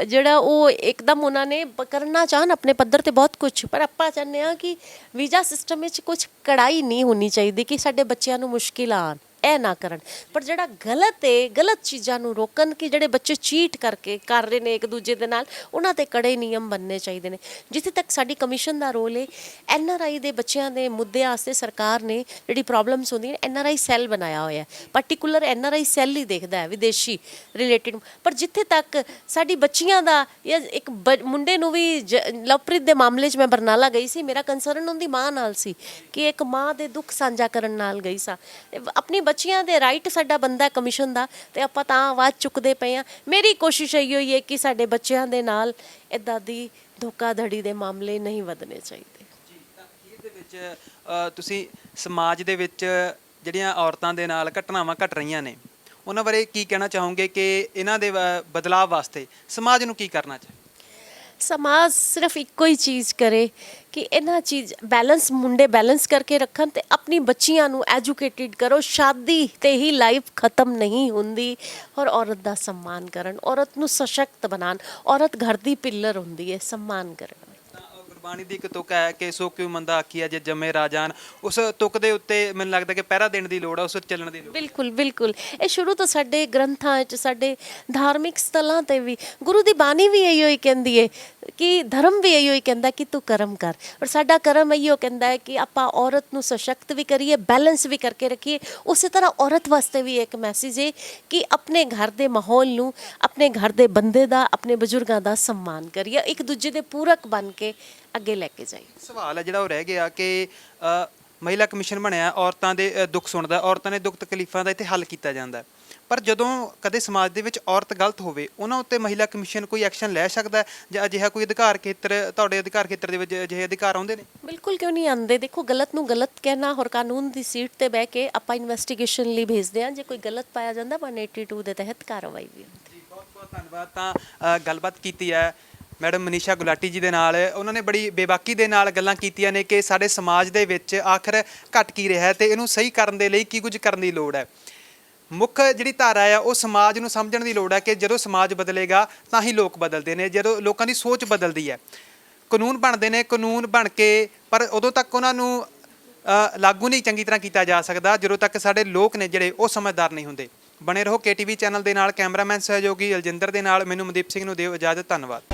[SPEAKER 2] ਜਿਹੜਾ ਉਹ ਇੱਕਦਮ ਉਹਨਾਂ ਨੇ ਕਰਨਾ ਚਾਹਣ ਆਪਣੇ ਪੱਧਰ ਤੇ ਬਹੁਤ ਕੁਝ। ਪਰ ਆਪਾਂ ਚਾਹੁੰਦੇ ਹਾਂ ਕਿ ਵੀਜ਼ਾ ਸਿਸਟਮ ਵਿੱਚ ਕੁਝ ਕੜਾਈ ਨਹੀਂ ਹੋਣੀ ਚਾਹੀਦੀ ਕਿ ਸਾਡੇ ਬੱਚਿਆਂ ਨੂੰ ਮੁਸ਼ਕਿਲ ਆਉਣ, ਇਹ ਨਾ ਕਰਨ। ਪਰ ਜਿਹੜਾ ਗਲਤ ਹੈ, ਗਲਤ ਚੀਜ਼ਾਂ ਨੂੰ ਰੋਕਣ, ਕਿ ਜਿਹੜੇ ਬੱਚੇ ਚੀਟ ਕਰਕੇ ਕਰ ਰਹੇ ਨੇ ਇੱਕ ਦੂਜੇ ਦੇ ਨਾਲ, ਉਹਨਾਂ ਤੇ ਕੜੇ ਨਿਯਮ ਬਣਨੇ ਚਾਹੀਦੇ ਨੇ। ਜਿੱਥੇ ਤੱਕ ਸਾਡੀ ਕਮਿਸ਼ਨ ਦਾ ਰੋਲ ਹੈ, NRI ਦੇ ਬੱਚਿਆਂ ਦੇ ਮੁੱਦਿਆਂ ਵਾਸਤੇ ਸਰਕਾਰ ਨੇ ਜਿਹੜੀ ਪ੍ਰੋਬਲਮਸ ਹੁੰਦੀਆਂ NRI ਸੈੱਲ ਬਣਾਇਆ ਹੋਇਆ, ਪਰਟੀਕੂਲਰ NRI ਸੈੱਲ ਹੀ ਦੇਖਦਾ ਹੈ ਵਿਦੇਸ਼ੀ ਰਿਲੇਟਿਡ। ਪਰ ਜਿੱਥੇ ਤੱਕ ਸਾਡੀ ਬੱਚੀਆਂ ਦਾ, ਜਾਂ ਇੱਕ ਮੁੰਡੇ ਨੂੰ ਵੀ ਲਵਪ੍ਰੀਤ ਦੇ ਮਾਮਲੇ 'ਚ ਮੈਂ ਬਰਨਾਲਾ ਗਈ ਸੀ, ਮੇਰਾ ਕੰਸਰਨ ਉਹਦੀ ਮਾਂ ਨਾਲ ਸੀ ਕਿ ਇੱਕ ਮਾਂ ਦੇ ਦੁੱਖ ਸਾਂਝਾ ਕਰਨ ਨਾਲ ਗਈ ਸਾਂ। ਆਪਣੀ ਬੱਚਿਆਂ ਦੇ ਰਾਈਟ ਸਾਡਾ ਬੰਦਾ ਕਮਿਸ਼ਨ ਦਾ, ਤੇ ਆਪਾਂ ਤਾਂ ਆਵਾਜ਼ ਚੁੱਕਦੇ ਪਏ ਹਾਂ। ਮੇਰੀ ਕੋਸ਼ਿਸ਼ ਇਹੀ ਹੋਈ ਹੈ ਕਿ ਸਾਡੇ ਬੱਚਿਆਂ ਦੇ ਨਾਲ ਇੱਦਾਂ ਦੀ ਧੋਖਾਧੜੀ ਦੇ ਮਾਮਲੇ ਨਹੀਂ ਵਧਣੇ ਚਾਹੀਦੇ।
[SPEAKER 1] ਜੀ, ਤਾਂ ਇਹਦੇ ਵਿੱਚ ਤੁਸੀਂ ਸਮਾਜ ਦੇ ਵਿੱਚ ਜਿਹੜੀਆਂ ਔਰਤਾਂ ਦੇ ਨਾਲ ਘਟਨਾਵਾਂ ਘਟ ਰਹੀਆਂ ਨੇ ਉਹਨਾਂ ਬਾਰੇ ਕੀ ਕਹਿਣਾ ਚਾਹੋਗੇ ਕਿ ਇਹਨਾਂ ਦੇ ਬਦਲਾਅ ਵਾਸਤੇ ਸਮਾਜ ਨੂੰ ਕੀ ਕਰਨਾ ਚਾਹੀਦਾ?
[SPEAKER 2] ਸਮਾਜ ਸਿਰਫ ਇੱਕੋ ਹੀ ਚੀਜ਼ ਕਰੇ ਕਿ ਇਹਨਾਂ ਚੀਜ਼ ਬੈਲੈਂਸ, ਮੁੰਡੇ ਬੈਲੈਂਸ ਕਰਕੇ ਰੱਖਣ ਤੇ ਆਪਣੀ ਬੱਚੀਆਂ ਨੂੰ ਐਜੂਕੇਟਿਡ ਕਰੋ। ਸ਼ਾਦੀ ਤੇ ਹੀ ਲਾਈਫ ਖਤਮ ਨਹੀਂ ਹੁੰਦੀ। ਔਰ ਔਰਤ ਦਾ सम्मान ਕਰਨ, ਔਰਤ ਨੂੰ ਸਸ਼ਕਤ ਬਣਾਉਣ। ਔਰਤ ਘਰ ਦੀ ਪਿੱਲਰ ਹੁੰਦੀ ਹੈ, सम्मान ਕਰਨ।
[SPEAKER 1] ਤਾਂ ਉਹ ਗੁਰਬਾਣੀ ਦੀ ਇੱਕ ਤੁਕ ਹੈ ਕਿ ਸੋ ਕਿਉ ਮੰਦਾ ਆਖੀਆ ਜੇ ਜੰਮੇ ਰਾਜਾਨ। ਉਸ ਤੁਕ ਦੇ ਉੱਤੇ ਮੈਨੂੰ ਲੱਗਦਾ ਕਿ ਪਹਿਰਾ ਦੇਣ ਦੀ ਲੋੜ ਹੈ, ਉਸ ਚੱਲਣ ਦੀ ਲੋੜ।
[SPEAKER 2] ਬਿਲਕੁਲ ਬਿਲਕੁਲ, ਇਹ ਸ਼ੁਰੂ ਤੋਂ ਸਾਡੇ ਗ੍ਰੰਥਾਂ 'ਚ, ਸਾਡੇ ਧਾਰਮਿਕ ਸਥਲਾਂ ਤੇ ਵੀ ਗੁਰੂ ਦੀ ਬਾਣੀ ਵੀ ਇਹੋ ਹੀ ਕਹਿੰਦੀ ਹੈ ਕਿ ਧਰਮ ਵੀ ਇਹੋ ਹੀ ਕਹਿੰਦਾ ਕਿ ਤੂੰ ਕਰਮ ਕਰ। ਔਰ ਸਾਡਾ ਕਰਮ ਇਹੋ ਕਹਿੰਦਾ ਹੈ ਕਿ ਆਪਾਂ ਔਰਤ ਨੂੰ ਸਸ਼ਕਤ ਵੀ ਕਰੀਏ, ਬੈਲੈਂਸ ਵੀ ਕਰਕੇ ਰੱਖੀਏ। ਉਸੇ ਤਰ੍ਹਾਂ ਔਰਤ ਵਾਸਤੇ ਵੀ ਇੱਕ ਮੈਸੇਜ ਹੈ ਕਿ ਆਪਣੇ ਘਰ ਦੇ ਮਾਹੌਲ ਨੂੰ, ਆਪਣੇ ਘਰ ਦੇ ਬੰਦੇ ਦਾ, ਆਪਣੇ ਬਜ਼ੁਰਗਾਂ ਦਾ सम्मान ਕਰੀਏ, ਇੱਕ ਦੂਜੇ ਦੇ ਪੂਰਕ ਬਣ ਕੇ ਅੱਗੇ ਲੈ ਕੇ ਜਾਈਏ।
[SPEAKER 1] ਸਵਾਲ ਹੈ ਜਿਹੜਾ ਉਹ ਰਹਿ ਗਿਆ ਕਿ ਮਹਿਲਾ ਕਮਿਸ਼ਨ ਬਣਿਆ, ਔਰਤਾਂ ਦੇ ਦੁੱਖ ਸੁਣਦਾ, ਔਰਤਾਂ ਦੇ ਦੁੱਖ ਤਕਲੀਫਾਂ ਦਾ ਇੱਥੇ ਹੱਲ ਕੀਤਾ ਜਾਂਦਾ ਹੈ। ਪਰ ਜਦੋਂ ਕਦੇ ਸਮਾਜ ਦੇ ਵਿੱਚ ਔਰਤ ਗਲਤ ਹੋਵੇ, ਉਹਨਾਂ ਉੱਤੇ ਮਹਿਲਾ ਕਮਿਸ਼ਨ ਕੋਈ ਐਕਸ਼ਨ ਲੈ ਸਕਦਾ ਹੈ ਜਾਂ ਅਜਿਹਾ ਕੋਈ ਅਧਿਕਾਰ ਖੇਤਰ, ਤੁਹਾਡੇ ਅਧਿਕਾਰ ਖੇਤਰ ਦੇ ਵਿੱਚ ਅਜਿਹੇ ਅਧਿਕਾਰ ਆਉਂਦੇ ਨੇ?
[SPEAKER 2] ਬਿਲਕੁਲ, ਕਿਉਂ ਨਹੀਂ ਆਉਂਦੇ। ਦੇਖੋ, ਗਲਤ ਨੂੰ ਗਲਤ ਕਹਿਣਾ, ਹੋਰ ਕਾਨੂੰਨ ਦੀ ਸੀਟ ਤੇ ਬਹਿ ਕੇ ਆਪਾਂ ਇਨਵੈਸਟੀਗੇਸ਼ਨ ਲਈ ਭੇਜਦੇ ਹਾਂ। ਜੇ ਕੋਈ ਗਲਤ ਪਾਇਆ ਜਾਂਦਾ 182 ਦੇ ਤਹਿਤ ਕਾਰਵਾਈ ਵੀ ਹੁੰਦੀ।
[SPEAKER 1] ਬਹੁਤ ਬਹੁਤ ਧੰਨਵਾਦ। ਤਾਂ ਗੱਲਬਾਤ ਕੀਤੀ ਹੈ ਮੈਡਮ ਮਨੀਸ਼ਾ ਗੁਲਾਟੀ ਜੀ ਦੇ ਨਾਲ। ਉਹਨਾਂ ਨੇ ਬੜੀ ਬੇਬਾਕੀ ਦੇ ਨਾਲ ਗੱਲਾਂ ਕੀਤੀਆਂ ਨੇ ਕਿ ਸਾਡੇ ਸਮਾਜ ਦੇ ਵਿੱਚ ਆਖਰ ਘਟ ਕੀ ਰਿਹਾ ਹੈ ਤੇ ਇਹਨੂੰ ਸਹੀ ਕਰਨ ਦੇ ਲਈ ਕੀ ਕੁਝ ਕਰਨ ਦੀ ਲੋੜ ਹੈ। ਮੁੱਖ ਜਿਹੜੀ ਧਾਰਾ ਆ ਉਹ ਸਮਾਜ ਨੂੰ ਸਮਝਣ ਦੀ ਲੋੜ ਹੈ ਕਿ ਜਦੋਂ ਸਮਾਜ ਬਦਲੇਗਾ ਤਾਂ ਹੀ ਲੋਕ ਬਦਲਦੇ ਨੇ, ਜਦੋਂ ਲੋਕਾਂ ਦੀ ਸੋਚ ਬਦਲਦੀ ਹੈ। ਕਾਨੂੰਨ ਬਣਦੇ ਨੇ, ਕਾਨੂੰਨ ਬਣ ਕੇ ਪਰ ਉਦੋਂ ਤੱਕ ਉਹਨਾਂ ਨੂੰ ਲਾਗੂ ਨਹੀਂ ਚੰਗੀ ਤਰ੍ਹਾਂ ਕੀਤਾ ਜਾ ਸਕਦਾ ਜਦੋਂ ਤੱਕ ਸਾਡੇ ਲੋਕ ਨੇ ਜਿਹੜੇ ਉਹ ਸਮਝਦਾਰ ਨਹੀਂ ਹੁੰਦੇ। ਬਣੇ ਰਹੋ KTV ਚੈਨਲ ਦੇ ਨਾਲ। ਕੈਮਰਾਮੈਨ ਸਹਿਯੋਗੀ ਅਲਜਿੰਦਰ ਦੇ ਨਾਲ ਮੈਨੂੰ ਮਨਦੀਪ ਸਿੰਘ ਨੂੰ ਦਿਓ ਇਜਾਜ਼ਤ। ਧੰਨਵਾਦ।